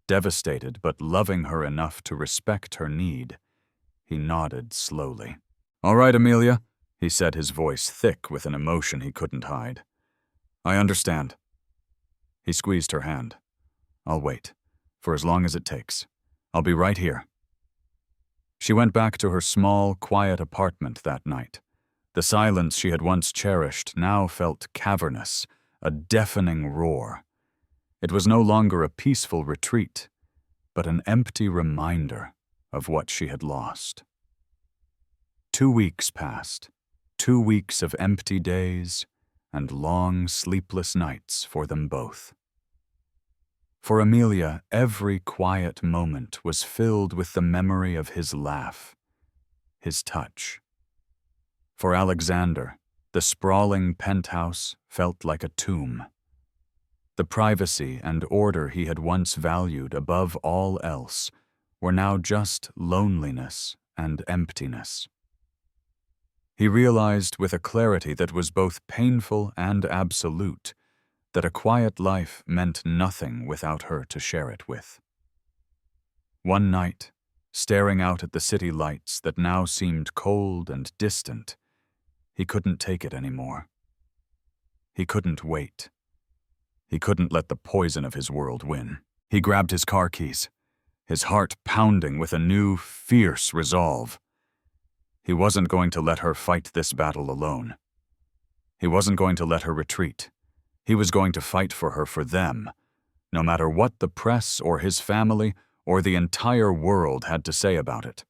Devastated, but loving her enough to respect her need, he nodded slowly. "All right, Amelia," he said, his voice thick with an emotion he couldn't hide. "I understand." He squeezed her hand. "I'll wait, for as long as it takes. I'll be right here." She went back to her small, quiet apartment that night. The silence she had once cherished now felt cavernous, a deafening roar. It was no longer a peaceful retreat, but an empty reminder of what she had lost. 2 weeks passed, 2 weeks of empty days and long, sleepless nights for them both. For Amelia, every quiet moment was filled with the memory of his laugh, his touch. For Alexander, the sprawling penthouse felt like a tomb. The privacy and order he had once valued above all else were now just loneliness and emptiness. He realized with a clarity that was both painful and absolute that a quiet life meant nothing without her to share it with. One night, staring out at the city lights that now seemed cold and distant, he couldn't take it anymore. He couldn't wait. He couldn't let the poison of his world win. He grabbed his car keys, his heart pounding with a new, fierce resolve. He wasn't going to let her fight this battle alone. He wasn't going to let her retreat. He was going to fight for her, for them, no matter what the press or his family or the entire world had to say about it.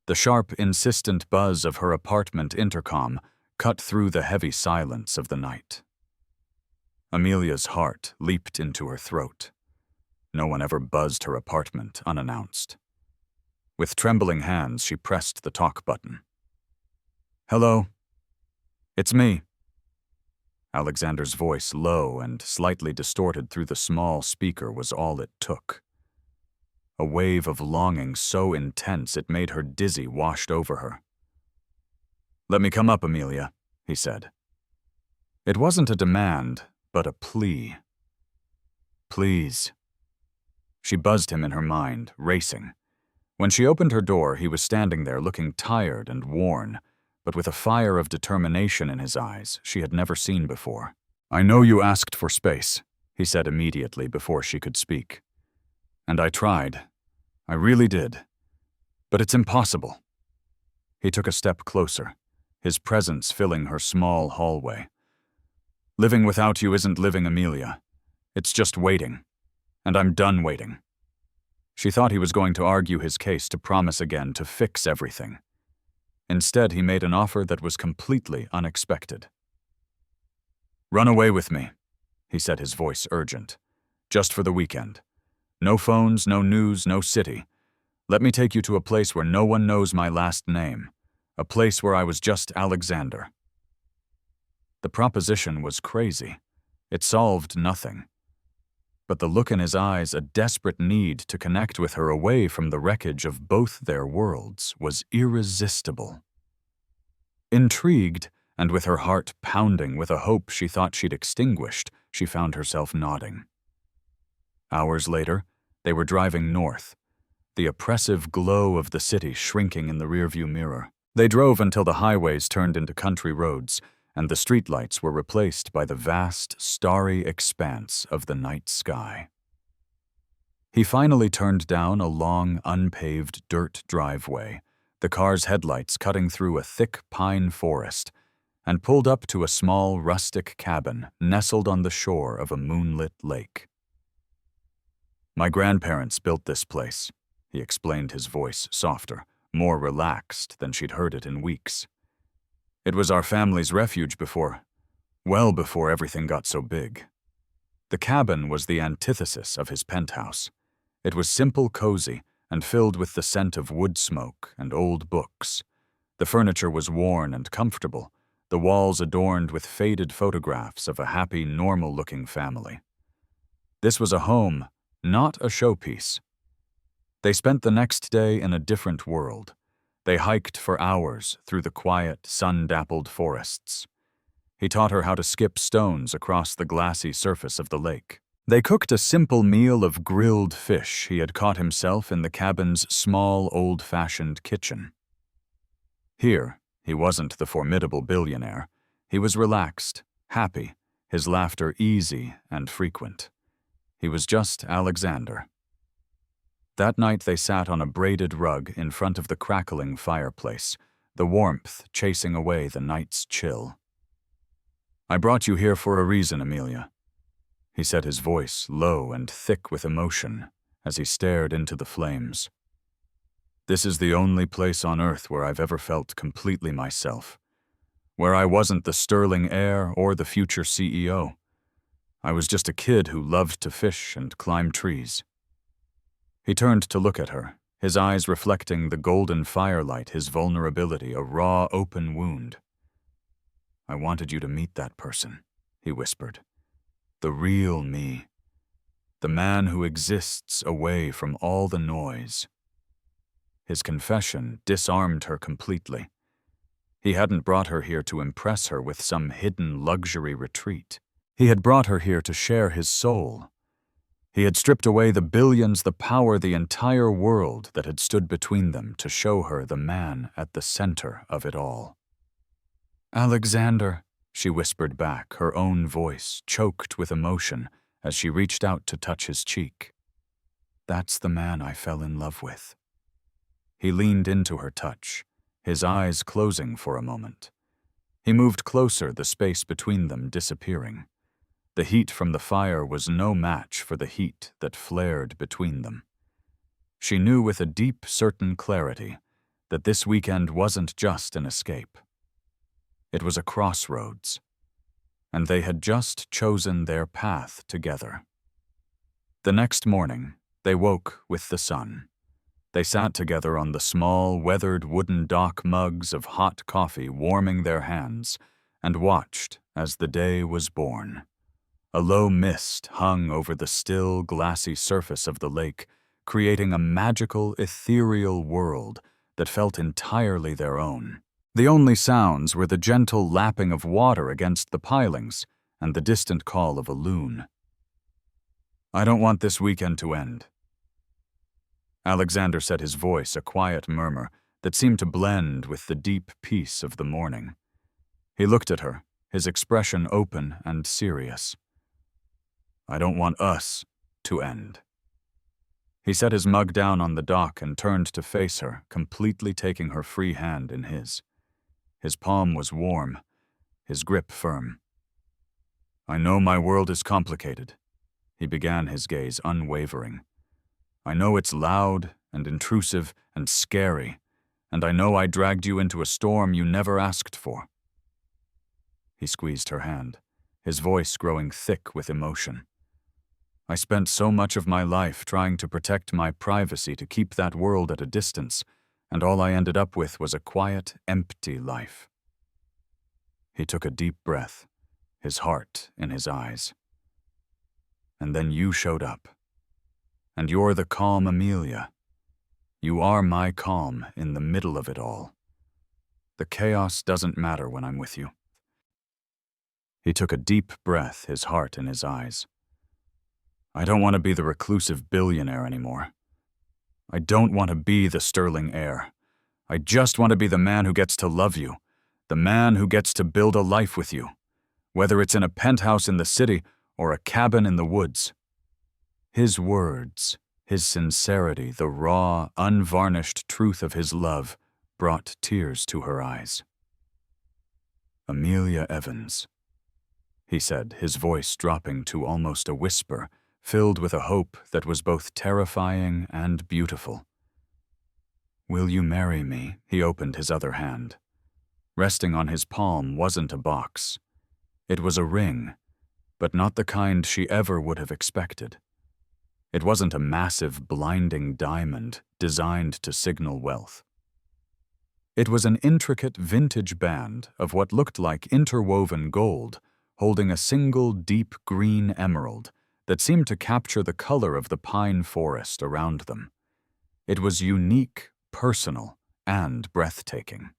The sharp, insistent buzz of her apartment intercom cut through the heavy silence of the night. Amelia's heart leaped into her throat. No one ever buzzed her apartment unannounced. With trembling hands, she pressed the talk button. "Hello. It's me." Alexander's voice, low and slightly distorted through the small speaker, was all it took. A wave of longing so intense it made her dizzy washed over her. "Let me come up, Amelia," he said. It wasn't a demand, but a plea. "Please." She buzzed him in her mind, racing. When she opened her door, he was standing there looking tired and worn, but with a fire of determination in his eyes she had never seen before. "I know you asked for space," he said immediately before she could speak. "And I tried. I really did. But it's impossible." He took a step closer, his presence filling her small hallway. "Living without you isn't living, Amelia. It's just waiting. And I'm done waiting." She thought he was going to argue his case, to promise again, to fix everything. Instead, he made an offer that was completely unexpected. "Run away with me," he said, his voice urgent. "Just for the weekend. No phones, no news, no city. Let me take you to a place where no one knows my last name. A place where I was just Alexander." The proposition was crazy. It solved nothing. But the look in his eyes, a desperate need to connect with her away from the wreckage of both their worlds, was irresistible. Intrigued, and with her heart pounding with a hope she thought she'd extinguished, she found herself nodding. Hours later, they were driving north, the oppressive glow of the city shrinking in the rearview mirror. They drove until the highways turned into country roads, and the streetlights were replaced by the vast, starry expanse of the night sky. He finally turned down a long, unpaved dirt driveway, the car's headlights cutting through a thick pine forest, and pulled up to a small rustic cabin nestled on the shore of a moonlit lake. "My grandparents built this place," he explained, his voice softer, more relaxed than she'd heard it in weeks. "It was our family's refuge well before everything got so big." The cabin was the antithesis of his penthouse. It was simple, cozy, and filled with the scent of wood smoke and old books. The furniture was worn and comfortable, the walls adorned with faded photographs of a happy, normal-looking family. This was a home, not a showpiece. They spent the next day in a different world. They hiked for hours through the quiet, sun-dappled forests. He taught her how to skip stones across the glassy surface of the lake. They cooked a simple meal of grilled fish he had caught himself in the cabin's small, old-fashioned kitchen. Here, he wasn't the formidable billionaire. He was relaxed, happy, his laughter easy and frequent. He was just Alexander. That night they sat on a braided rug in front of the crackling fireplace, the warmth chasing away the night's chill. "I brought you here for a reason, Amelia," he said, his voice low and thick with emotion as he stared into the flames. "This is the only place on earth where I've ever felt completely myself, where I wasn't the sterling heir or the future CEO. I was just a kid who loved to fish and climb trees." He turned to look at her, his eyes reflecting the golden firelight, his vulnerability, a raw, open wound. "I wanted you to meet that person," he whispered. "The real me. The man who exists away from all the noise." His confession disarmed her completely. He hadn't brought her here to impress her with some hidden luxury retreat. He had brought her here to share his soul. He had stripped away the billions, the power, the entire world that had stood between them to show her the man at the center of it all. "Alexander," she whispered back, her own voice choked with emotion as she reached out to touch his cheek. "That's the man I fell in love with." He leaned into her touch, his eyes closing for a moment. He moved closer, the space between them disappearing. The heat from the fire was no match for the heat that flared between them. She knew with a deep, certain clarity that this weekend wasn't just an escape. It was a crossroads, and they had just chosen their path together. The next morning, they woke with the sun. They sat together on the small, weathered wooden dock, mugs of hot coffee warming their hands, and watched as the day was born. A low mist hung over the still, glassy surface of the lake, creating a magical, ethereal world that felt entirely their own. The only sounds were the gentle lapping of water against the pilings and the distant call of a loon. "I don't want this weekend to end." Alexander said, his voice a quiet murmur that seemed to blend with the deep peace of the morning. He looked at her, his expression open and serious. "I don't want us to end." He set his mug down on the dock and turned to face her, completely taking her free hand in his. His palm was warm, his grip firm. "I know my world is complicated," he began, his gaze unwavering. "I know it's loud and intrusive and scary, and I know I dragged you into a storm you never asked for." He squeezed her hand, his voice growing thick with emotion. "I spent so much of my life trying to protect my privacy, to keep that world at a distance, and all I ended up with was a quiet, empty life." He took a deep breath, his heart in his eyes. "And then you showed up. And you're the calm Amelia. You are my calm in the middle of it all. The chaos doesn't matter when I'm with you." He took a deep breath, his heart in his eyes. "I don't want to be the reclusive billionaire anymore. I don't want to be the sterling heir. I just want to be the man who gets to love you, the man who gets to build a life with you, whether it's in a penthouse in the city or a cabin in the woods." His words, his sincerity, the raw, unvarnished truth of his love brought tears to her eyes. Amelia Evans, he said, his voice dropping to almost a whisper, filled with a hope that was both terrifying and beautiful. Will you marry me? He opened his other hand. Resting on his palm wasn't a box. It was a ring, but not the kind she ever would have expected. It wasn't a massive, blinding diamond designed to signal wealth. It was an intricate vintage band of what looked like interwoven gold, holding a single deep green emerald that seemed to capture the color of the pine forest around them. It was unique, personal, and breathtaking.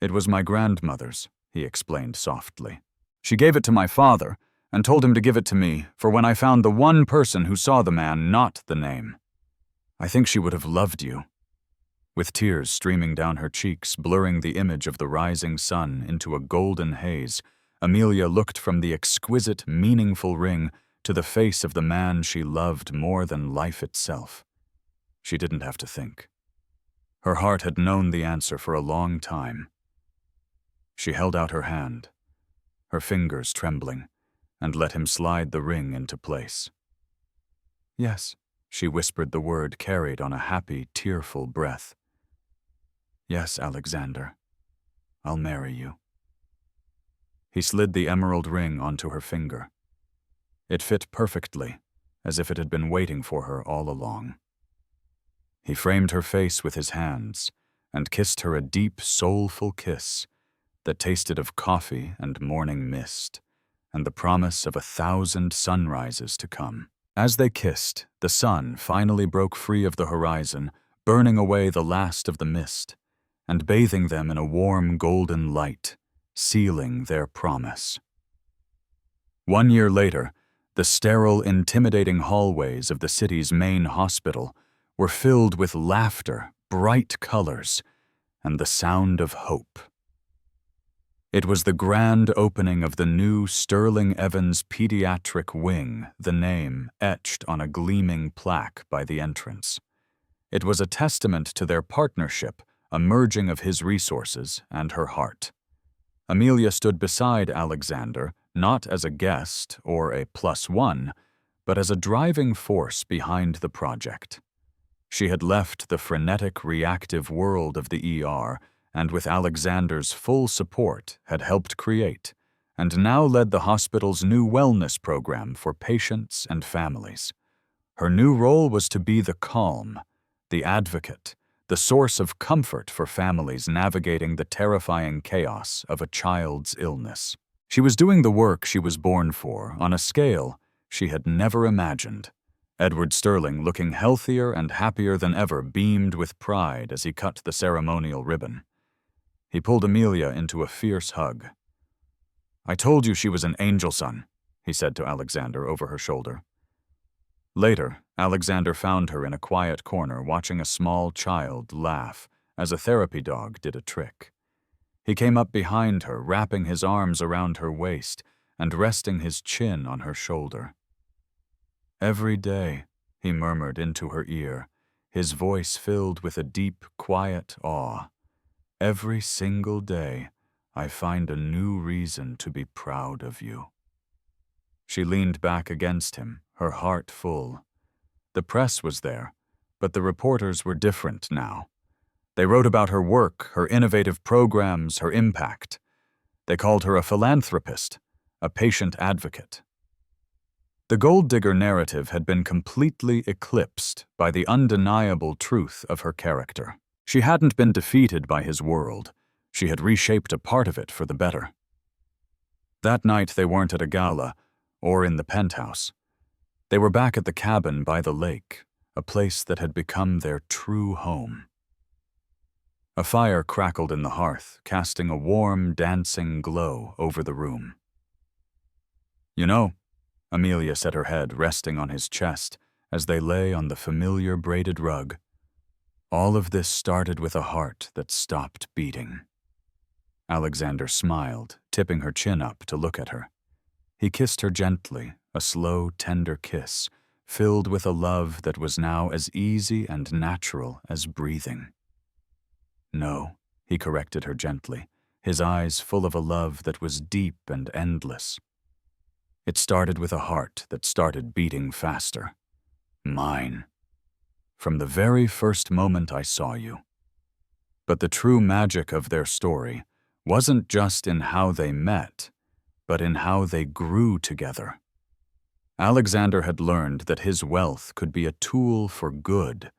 It was my grandmother's, he explained softly. She gave it to my father and told him to give it to me for when I found the one person who saw the man, not the name. I think she would have loved you. With tears streaming down her cheeks, blurring the image of the rising sun into a golden haze, Amelia looked from the exquisite, meaningful ring to the face of the man she loved more than life itself. She didn't have to think. Her heart had known the answer for a long time. She held out her hand, her fingers trembling, and let him slide the ring into place. Yes, she whispered the word carried on a happy, tearful breath. Yes, Alexander, I'll marry you. He slid the emerald ring onto her finger. It fit perfectly, as if it had been waiting for her all along. He framed her face with his hands and kissed her a deep, soulful kiss that tasted of coffee and morning mist, and the promise of 1,000 sunrises to come. As they kissed, the sun finally broke free of the horizon, burning away the last of the mist, and bathing them in a warm golden light, sealing their promise. 1 year later, the sterile, intimidating hallways of the city's main hospital were filled with laughter, bright colors, and the sound of hope. It was the grand opening of the new Sterling Evans Pediatric Wing, the name etched on a gleaming plaque by the entrance. It was a testament to their partnership, a merging of his resources and her heart. Amelia stood beside Alexander, not as a guest or a +1, but as a driving force behind the project. She had left the frenetic, reactive world of the ER, and with Alexander's full support had helped create, and now led the hospital's new wellness program for patients and families. Her new role was to be the calm, the advocate, the source of comfort for families navigating the terrifying chaos of a child's illness. She was doing the work she was born for on a scale she had never imagined. Edward Sterling, looking healthier and happier than ever, beamed with pride as he cut the ceremonial ribbon. He pulled Amelia into a fierce hug. "I told you she was an angel, son," he said to Alexander over her shoulder. Later, Alexander found her in a quiet corner watching a small child laugh as a therapy dog did a trick. He came up behind her, wrapping his arms around her waist and resting his chin on her shoulder. "Every day," he murmured into her ear, his voice filled with a deep, quiet awe. "Every single day, I find a new reason to be proud of you." She leaned back against him, her heart full. The press was there, but the reporters were different now. They wrote about her work, her innovative programs, her impact. They called her a philanthropist, a patient advocate. The gold digger narrative had been completely eclipsed by the undeniable truth of her character. She hadn't been defeated by his world. She had reshaped a part of it for the better. That night they weren't at a gala or in the penthouse. They were back at the cabin by the lake, a place that had become their true home. A fire crackled in the hearth, casting a warm, dancing glow over the room. "You know," Amelia set her head resting on his chest as they lay on the familiar braided rug, "all of this started with a heart that stopped beating." Alexander smiled, tipping her chin up to look at her. He kissed her gently, a slow, tender kiss, filled with a love that was now as easy and natural as breathing. "No," he corrected her gently, his eyes full of a love that was deep and endless. It started with a heart that started beating faster. Mine. From the very first moment I saw you. But the true magic of their story wasn't just in how they met, but in how they grew together. Alexander had learned that his wealth could be a tool for good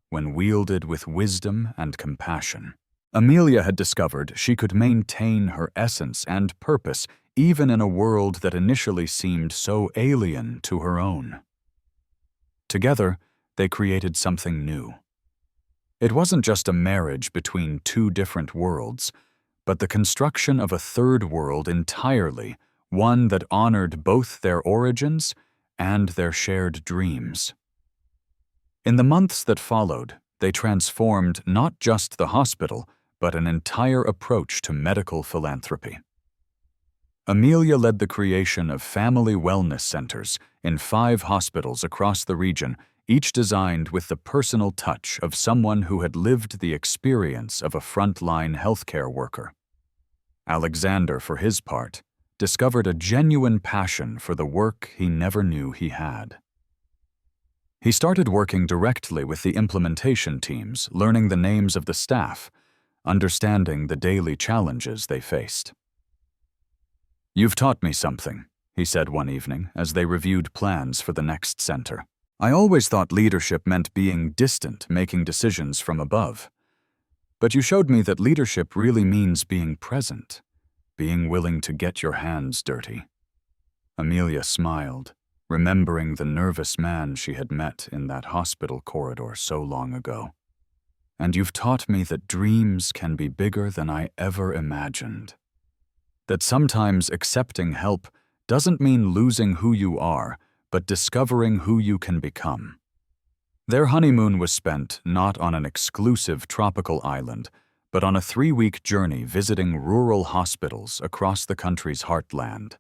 when wielded with wisdom and compassion. Amelia had discovered she could maintain her essence and purpose even in a world that initially seemed so alien to her own. Together, they created something new. It wasn't just a marriage between two different worlds, but the construction of a third world entirely, one that honored both their origins and their shared dreams. In the months that followed, they transformed not just the hospital, but an entire approach to medical philanthropy. Amelia led the creation of family wellness centers in 5 hospitals across the region, each designed with the personal touch of someone who had lived the experience of a frontline healthcare worker. Alexander, for his part, discovered a genuine passion for the work he never knew he had. He started working directly with the implementation teams, learning the names of the staff, understanding the daily challenges they faced. "You've taught me something," he said one evening as they reviewed plans for the next center. "I always thought leadership meant being distant, making decisions from above. But you showed me that leadership really means being present, being willing to get your hands dirty." Amelia smiled, remembering the nervous man she had met in that hospital corridor so long ago. "And you've taught me that dreams can be bigger than I ever imagined. That sometimes accepting help doesn't mean losing who you are, but discovering who you can become." Their honeymoon was spent not on an exclusive tropical island, but on a 3-week journey visiting rural hospitals across the country's heartland.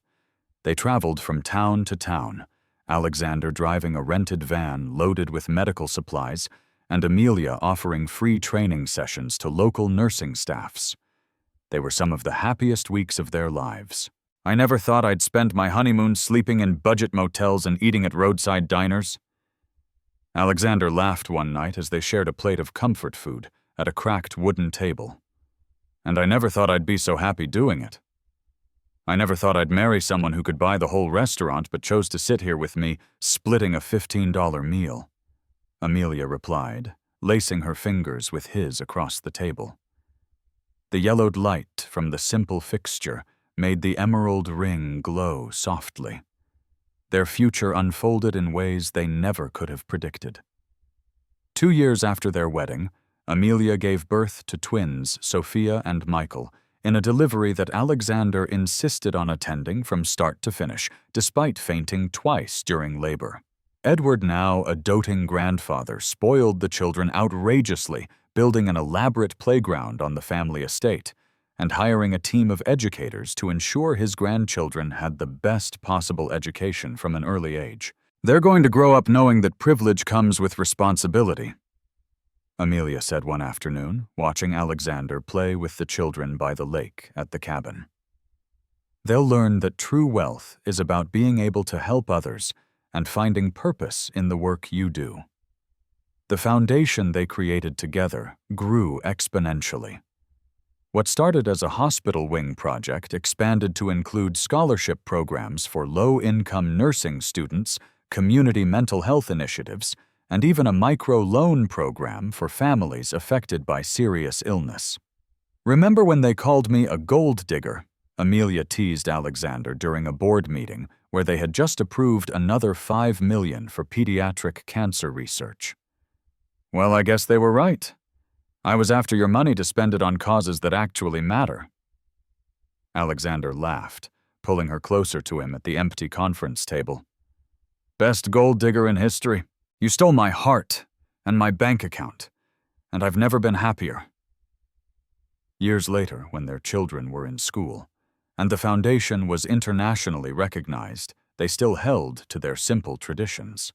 They traveled from town to town, Alexander driving a rented van loaded with medical supplies, and Amelia offering free training sessions to local nursing staffs. They were some of the happiest weeks of their lives. "I never thought I'd spend my honeymoon sleeping in budget motels and eating at roadside diners." Alexander laughed one night as they shared a plate of comfort food at a cracked wooden table. "And I never thought I'd be so happy doing it. I never thought I'd marry someone who could buy the whole restaurant but chose to sit here with me, splitting a $15 meal." Amelia replied, lacing her fingers with his across the table. The yellowed light from the simple fixture made the emerald ring glow softly. Their future unfolded in ways they never could have predicted. 2 years after their wedding, Amelia gave birth to twins, Sophia and Michael, in a delivery that Alexander insisted on attending from start to finish, despite fainting twice during labor. Edward, now a doting grandfather, spoiled the children outrageously, building an elaborate playground on the family estate, and hiring a team of educators to ensure his grandchildren had the best possible education from an early age. "They're going to grow up knowing that privilege comes with responsibility," Amelia said one afternoon, watching Alexander play with the children by the lake at the cabin. "They'll learn that true wealth is about being able to help others and finding purpose in the work you do." The foundation they created together grew exponentially. What started as a hospital wing project expanded to include scholarship programs for low-income nursing students, community mental health initiatives, and even a micro-loan program for families affected by serious illness. "Remember when they called me a gold digger?" Amelia teased Alexander during a board meeting where they had just approved another $5 million for pediatric cancer research. "Well, I guess they were right. I was after your money to spend it on causes that actually matter." Alexander laughed, pulling her closer to him at the empty conference table. "Best gold digger in history. You stole my heart and my bank account, and I've never been happier." Years later, when their children were in school, and the foundation was internationally recognized, they still held to their simple traditions.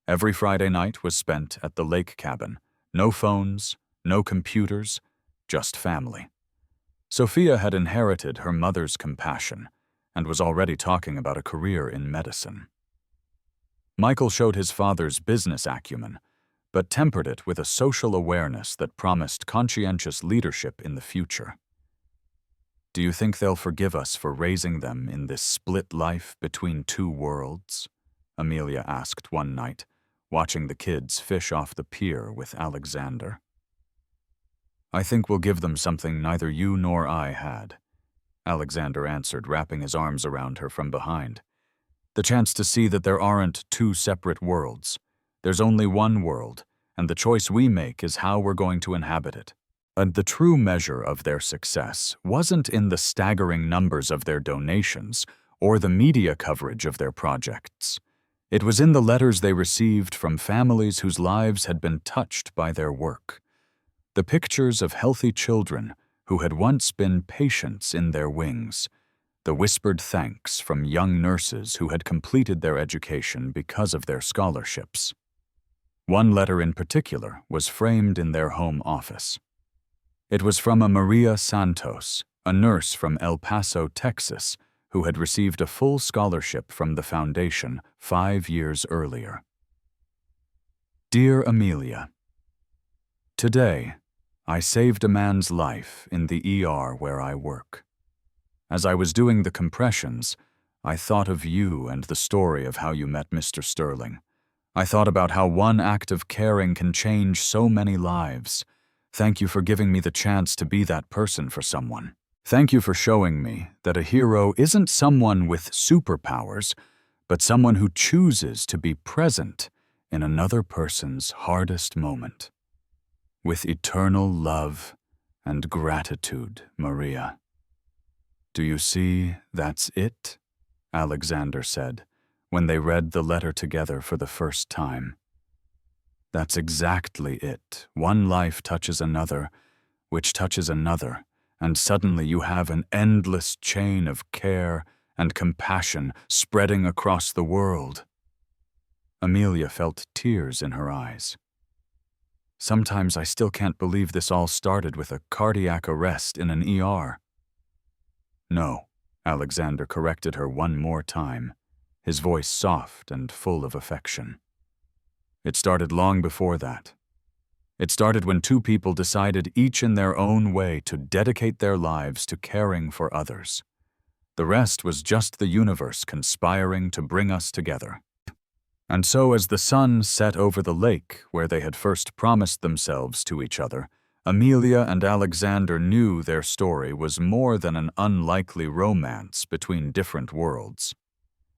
Every Friday night was spent at the lake cabin. No phones, no computers, just family. Sophia had inherited her mother's compassion and was already talking about a career in medicine. Michael showed his father's business acumen, but tempered it with a social awareness that promised conscientious leadership in the future. "Do you think they'll forgive us for raising them in this split life between two worlds?" Amelia asked one night, watching the kids fish off the pier with Alexander. "I think we'll give them something neither you nor I had," Alexander answered, wrapping his arms around her from behind. "The chance to see that there aren't two separate worlds. There's only one world, and the choice we make is how we're going to inhabit it." And the true measure of their success wasn't in the staggering numbers of their donations or the media coverage of their projects. It was in the letters they received from families whose lives had been touched by their work. The pictures of healthy children who had once been patients in their wings. The whispered thanks from young nurses who had completed their education because of their scholarships. One letter in particular was framed in their home office. It was from a Maria Santos, a nurse from El Paso, Texas, who had received a full scholarship from the foundation 5 years earlier. "Dear Amelia, today, I saved a man's life in the ER where I work. As I was doing the compressions, I thought of you and the story of how you met Mr. Sterling. I thought about how one act of caring can change so many lives. Thank you for giving me the chance to be that person for someone. Thank you for showing me that a hero isn't someone with superpowers, but someone who chooses to be present in another person's hardest moment. With eternal love and gratitude, Maria." "Do you see, that's it?" Alexander said, when they read the letter together for the first time. "That's exactly it. One life touches another, which touches another, and suddenly you have an endless chain of care and compassion spreading across the world." Amelia felt tears in her eyes. "Sometimes I still can't believe this all started with a cardiac arrest in an ER." "No," Alexander corrected her one more time, his voice soft and full of affection. "It started long before that. It started when two people decided each in their own way to dedicate their lives to caring for others. The rest was just the universe conspiring to bring us together." And so as the sun set over the lake where they had first promised themselves to each other, Amelia and Alexander knew their story was more than an unlikely romance between different worlds.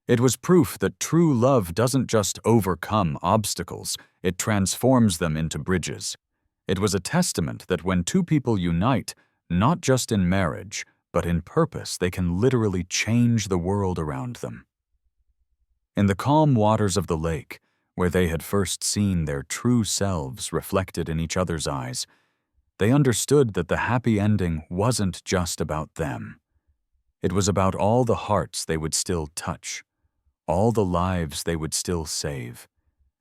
It was proof that true love doesn't just overcome obstacles, it transforms them into bridges. It was a testament that when two people unite, not just in marriage, but in purpose, they can literally change the world around them. In the calm waters of the lake, where they had first seen their true selves reflected in each other's eyes, they understood that the happy ending wasn't just about them. It was about all the hearts they would still touch, all the lives they would still save,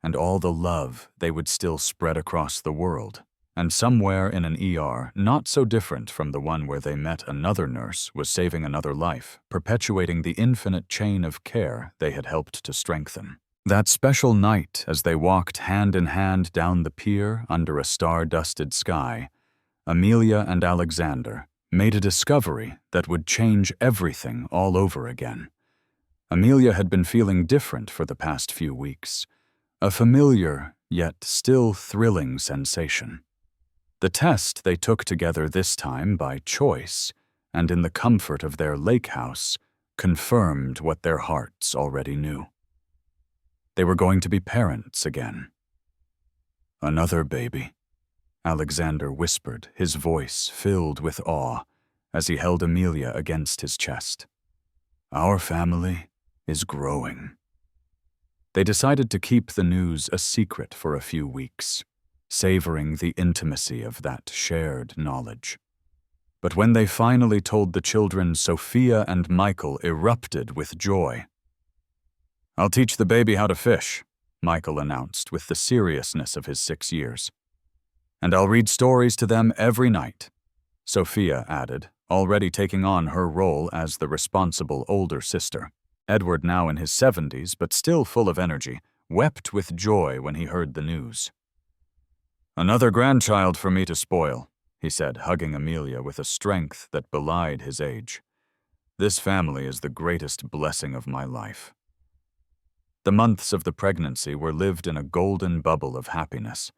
and all the love they would still spread across the world. And somewhere in an ER, not so different from the one where they met another nurse, was saving another life, perpetuating the infinite chain of care they had helped to strengthen. That special night, as they walked hand in hand down the pier under a star-dusted sky, Amelia and Alexander made a discovery that would change everything all over again. Amelia had been feeling different for the past few weeks, a familiar yet still thrilling sensation. The test they took together this time by choice, and in the comfort of their lake house, confirmed what their hearts already knew. They were going to be parents again. "Another baby," Alexander whispered, his voice filled with awe as he held Amelia against his chest. "Our family is growing." They decided to keep the news a secret for a few weeks, savoring the intimacy of that shared knowledge. But when they finally told the children, Sophia and Michael erupted with joy. "I'll teach the baby how to fish," Michael announced with the seriousness of his 6 years. "And I'll read stories to them every night," Sophia added, already taking on her role as the responsible older sister. Edward, now in his 70s but still full of energy, wept with joy when he heard the news. "Another grandchild for me to spoil," he said, hugging Amelia with a strength that belied his age. "This family is the greatest blessing of my life." The months of the pregnancy were lived in a golden bubble of happiness.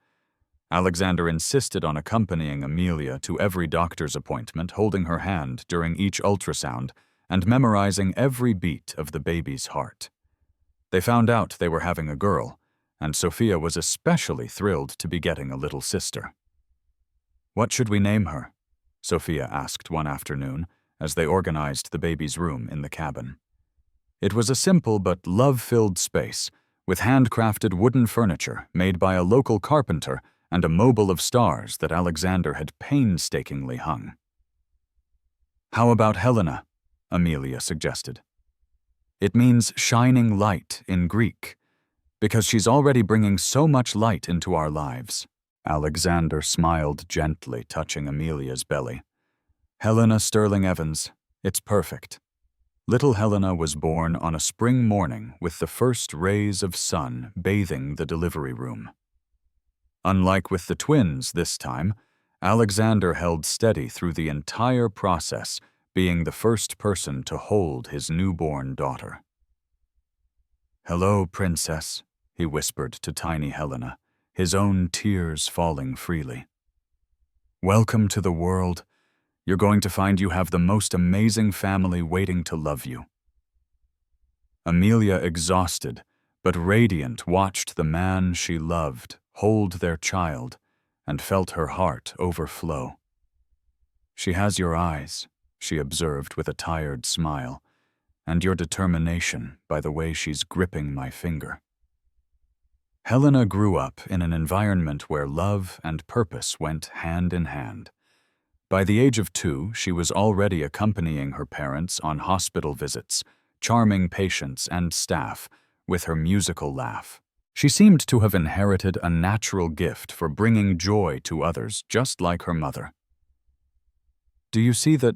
Alexander insisted on accompanying Amelia to every doctor's appointment, holding her hand during each ultrasound and memorizing every beat of the baby's heart. They found out they were having a girl, and Sophia was especially thrilled to be getting a little sister. "What should we name her?" Sophia asked one afternoon as they organized the baby's room in the cabin. It was a simple but love-filled space, with handcrafted wooden furniture made by a local carpenter and a mobile of stars that Alexander had painstakingly hung. "How about Helena?" Amelia suggested. "It means shining light in Greek, because she's already bringing so much light into our lives." Alexander smiled gently, touching Amelia's belly. "Helena Sterling Evans, it's perfect." Little Helena was born on a spring morning with the first rays of sun bathing the delivery room. Unlike with the twins this time, Alexander held steady through the entire process, being the first person to hold his newborn daughter. "Hello, princess," he whispered to tiny Helena, his own tears falling freely. "Welcome to the world. You're going to find you have the most amazing family waiting to love you." Amelia, exhausted but radiant, watched the man she loved hold their child and felt her heart overflow. "She has your eyes," she observed with a tired smile, "and your determination by the way she's gripping my finger." Helena grew up in an environment where love and purpose went hand in hand. By the age of 2, she was already accompanying her parents on hospital visits, charming patients and staff with her musical laugh. She seemed to have inherited a natural gift for bringing joy to others, just like her mother. "Do you see that?"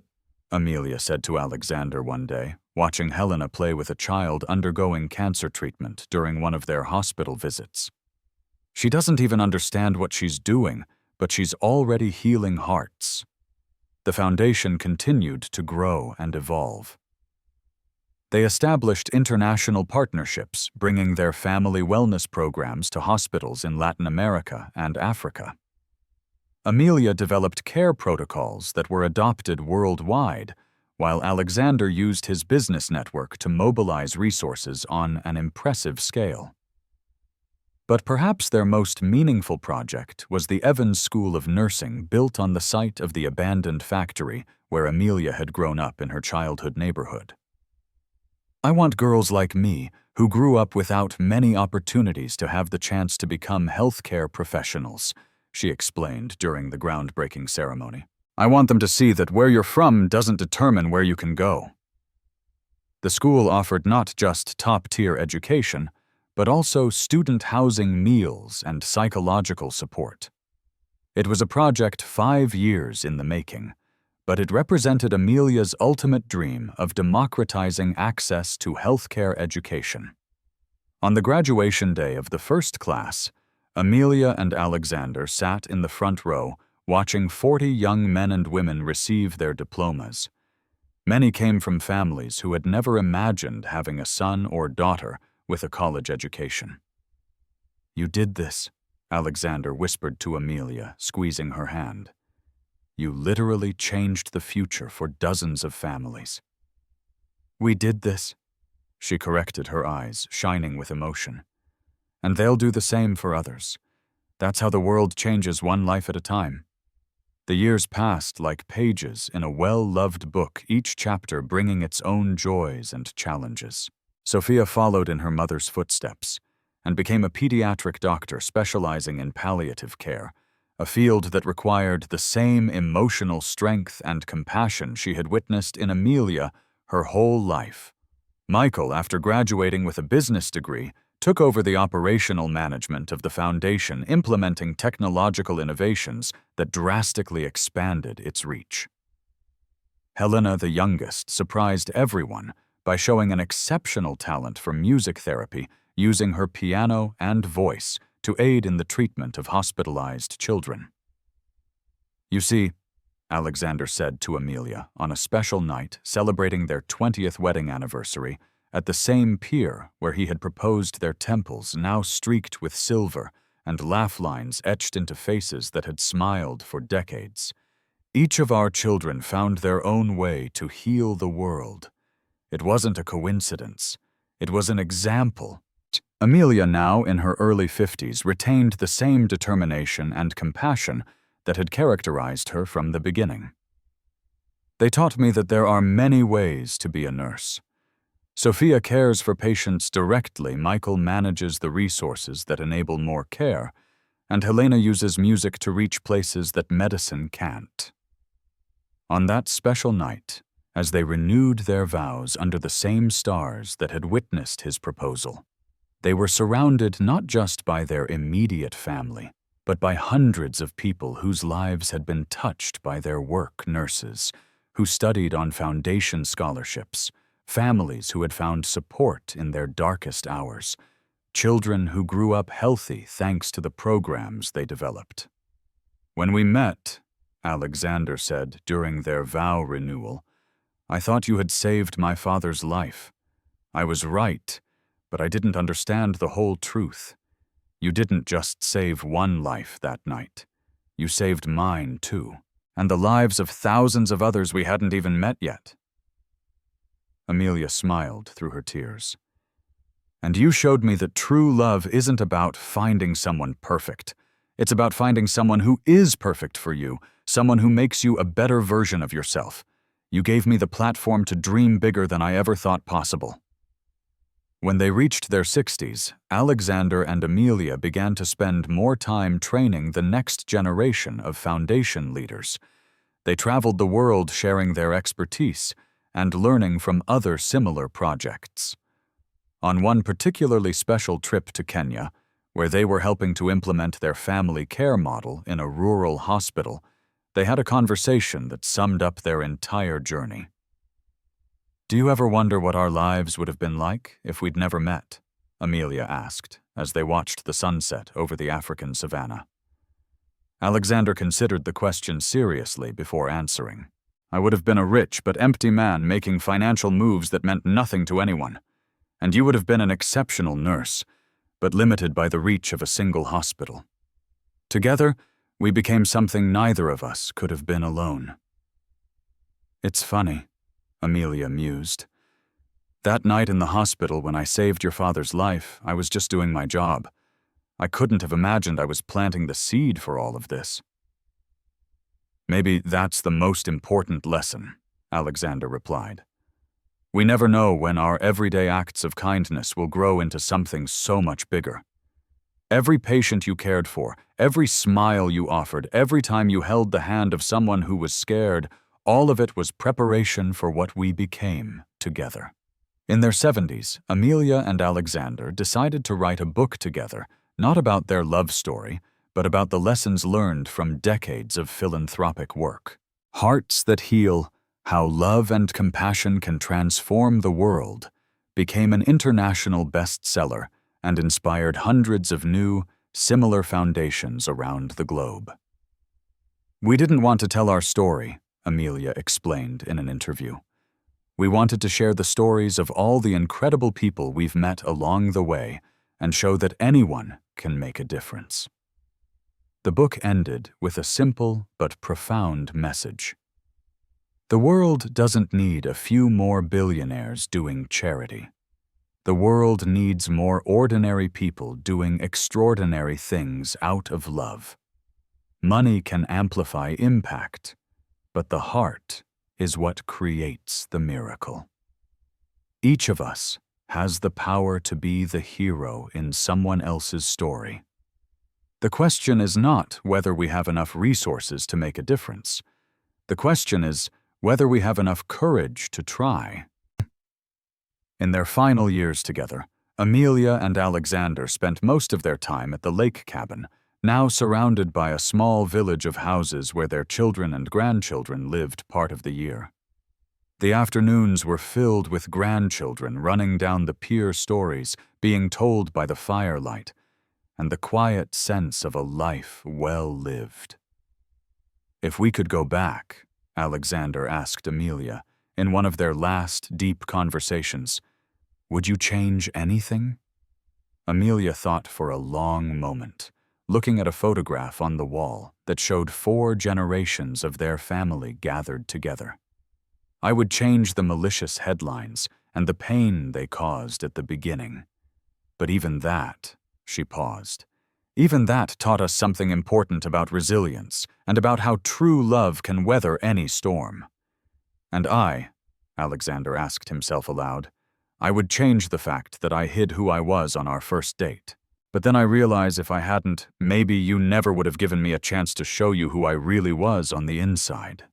Amelia said to Alexander one day, watching Helena play with a child undergoing cancer treatment during one of their hospital visits. "She doesn't even understand what she's doing, but she's already healing hearts." The foundation continued to grow and evolve. They established international partnerships, bringing their family wellness programs to hospitals in Latin America and Africa. Amelia developed care protocols that were adopted worldwide, while Alexander used his business network to mobilize resources on an impressive scale. But perhaps their most meaningful project was the Evans School of Nursing, built on the site of the abandoned factory where Amelia had grown up in her childhood neighborhood. "I want girls like me, who grew up without many opportunities to have the chance to become healthcare professionals," she explained during the groundbreaking ceremony. "I want them to see that where you're from doesn't determine where you can go." The school offered not just top-tier education, but also student housing, meals, and psychological support. It was a project 5 years in the making, but it represented Amelia's ultimate dream of democratizing access to healthcare education. On the graduation day of the first class, Amelia and Alexander sat in the front row, watching 40 young men and women receive their diplomas. Many came from families who had never imagined having a son or daughter with a college education. "You did this," Alexander whispered to Amelia, squeezing her hand. "You literally changed the future for dozens of families." "We did this," she corrected, her eyes shining with emotion. "And they'll do the same for others. That's how the world changes, one life at a time." The years passed like pages in a well-loved book, each chapter bringing its own joys and challenges. Sophia followed in her mother's footsteps and became a pediatric doctor specializing in palliative care, a field that required the same emotional strength and compassion she had witnessed in Amelia her whole life. Michael, after graduating with a business degree, took over the operational management of the foundation, implementing technological innovations that drastically expanded its reach. Helena, the youngest, surprised everyone by showing an exceptional talent for music therapy, using her piano and voice to aid in the treatment of hospitalized children. "You see," Alexander said to Amelia on a special night celebrating their 20th wedding anniversary at the same pier where he had proposed, their temples now streaked with silver and laugh lines etched into faces that had smiled for decades. "Each of our children found their own way to heal the world. It wasn't a coincidence. It was an example." Amelia, now in her early 50s, retained the same determination and compassion that had characterized her from the beginning. "They taught me that there are many ways to be a nurse. Sophia cares for patients directly, Michael manages the resources that enable more care, and Helena uses music to reach places that medicine can't." On that special night, as they renewed their vows under the same stars that had witnessed his proposal, they were surrounded not just by their immediate family, but by hundreds of people whose lives had been touched by their work: nurses who studied on foundation scholarships, families who had found support in their darkest hours, children who grew up healthy thanks to the programs they developed. "When we met," Alexander said during their vow renewal, "I thought you had saved my father's life. I was right, but I didn't understand the whole truth. You didn't just save one life that night. You saved mine, too, and the lives of thousands of others we hadn't even met yet." Amelia smiled through her tears. "And you showed me that true love isn't about finding someone perfect. It's about finding someone who is perfect for you, someone who makes you a better version of yourself. You gave me the platform to dream bigger than I ever thought possible." When they reached their 60s, Alexander and Amelia began to spend more time training the next generation of foundation leaders. They traveled the world sharing their expertise and learning from other similar projects. On one particularly special trip to Kenya, where they were helping to implement their family care model in a rural hospital, they had a conversation that summed up their entire journey. "Do you ever wonder what our lives would have been like if we'd never met?" Amelia asked as they watched the sunset over the African savanna. Alexander considered the question seriously before answering. "I would have been a rich but empty man making financial moves that meant nothing to anyone. And you would have been an exceptional nurse, but limited by the reach of a single hospital. Together, we became something neither of us could have been alone." "It's funny," Amelia mused. "That night in the hospital when I saved your father's life, I was just doing my job. I couldn't have imagined I was planting the seed for all of this." "Maybe that's the most important lesson," Alexander replied. "We never know when our everyday acts of kindness will grow into something so much bigger. Every patient you cared for, every smile you offered, every time you held the hand of someone who was scared, all of it was preparation for what we became together." In their 70s, Amelia and Alexander decided to write a book together, not about their love story, but about the lessons learned from decades of philanthropic work. Hearts That Heal: How Love and Compassion Can Transform the World became an international bestseller and inspired hundreds of new, similar foundations around the globe. "We didn't want to tell our story," Amelia explained in an interview. "We wanted to share the stories of all the incredible people we've met along the way and show that anyone can make a difference." The book ended with a simple but profound message. The world doesn't need a few more billionaires doing charity. The world needs more ordinary people doing extraordinary things out of love. Money can amplify impact, but the heart is what creates the miracle. Each of us has the power to be the hero in someone else's story. The question is not whether we have enough resources to make a difference. The question is whether we have enough courage to try. In their final years together, Amelia and Alexander spent most of their time at the lake cabin, now surrounded by a small village of houses where their children and grandchildren lived part of the year. The afternoons were filled with grandchildren running down the pier stories being told by the firelight, and the quiet sense of a life well lived. "If we could go back," Alexander asked Amelia, in one of their last deep conversations, "would you change anything?" Amelia thought for a long moment, looking at a photograph on the wall that showed 4 generations of their family gathered together. "I would change the malicious headlines and the pain they caused at the beginning. But even that," she paused, "even that taught us something important about resilience and about how true love can weather any storm." "And I," Alexander asked himself aloud, "I would change the fact that I hid who I was on our first date. But then I realize if I hadn't, maybe you never would have given me a chance to show you who I really was on the inside."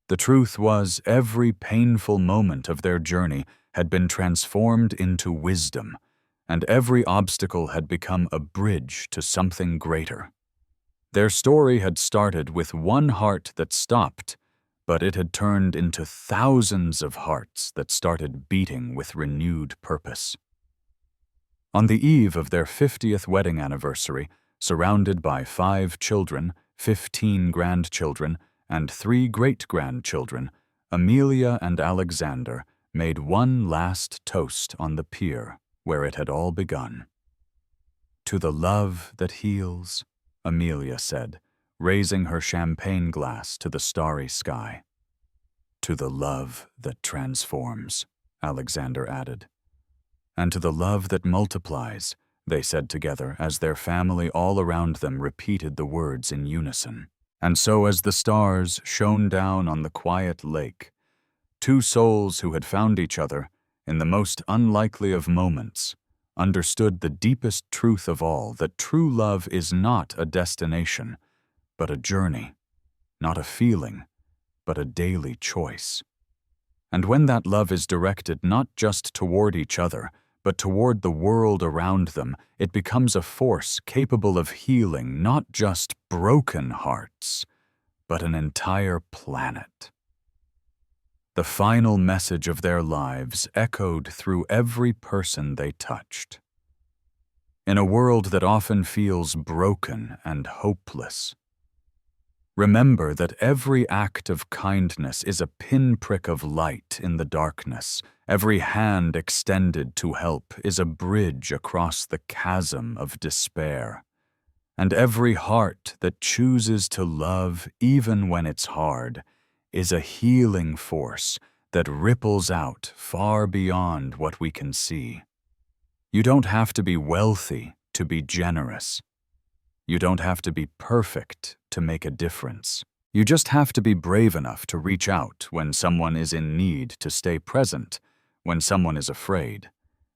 The truth was, every painful moment of their journey had been transformed into wisdom, and every obstacle had become a bridge to something greater. Their story had started with one heart that stopped, but it had turned into thousands of hearts that started beating with renewed purpose. On the eve of their 50th wedding anniversary, surrounded by 5 children, 15 grandchildren, and 3 great-grandchildren, Amelia and Alexander made one last toast on the pier where it had all begun. "To the love that heals," Amelia said, raising her champagne glass to the starry sky. "To the love that transforms," Alexander added. "And to the love that multiplies," they said together as their family all around them repeated the words in unison. And so as the stars shone down on the quiet lake, 2 souls who had found each other in the most unlikely of moments understood the deepest truth of all, that true love is not a destination, but a journey, not a feeling, but a daily choice. And when that love is directed not just toward each other, but toward the world around them, it becomes a force capable of healing not just broken hearts, but an entire planet. The final message of their lives echoed through every person they touched. In a world that often feels broken and hopeless, remember that every act of kindness is a pinprick of light in the darkness. Every hand extended to help is a bridge across the chasm of despair. And every heart that chooses to love, even when it's hard, is a healing force that ripples out far beyond what we can see. You don't have to be wealthy to be generous. You don't have to be perfect to make a difference. You just have to be brave enough to reach out when someone is in need, to stay present when someone is afraid,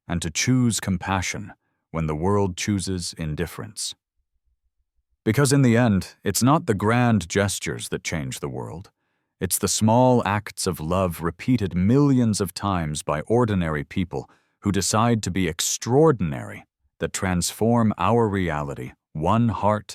and to choose compassion when the world chooses indifference. Because in the end, it's not the grand gestures that change the world. It's the small acts of love repeated millions of times by ordinary people who decide to be extraordinary that transform our reality, one heart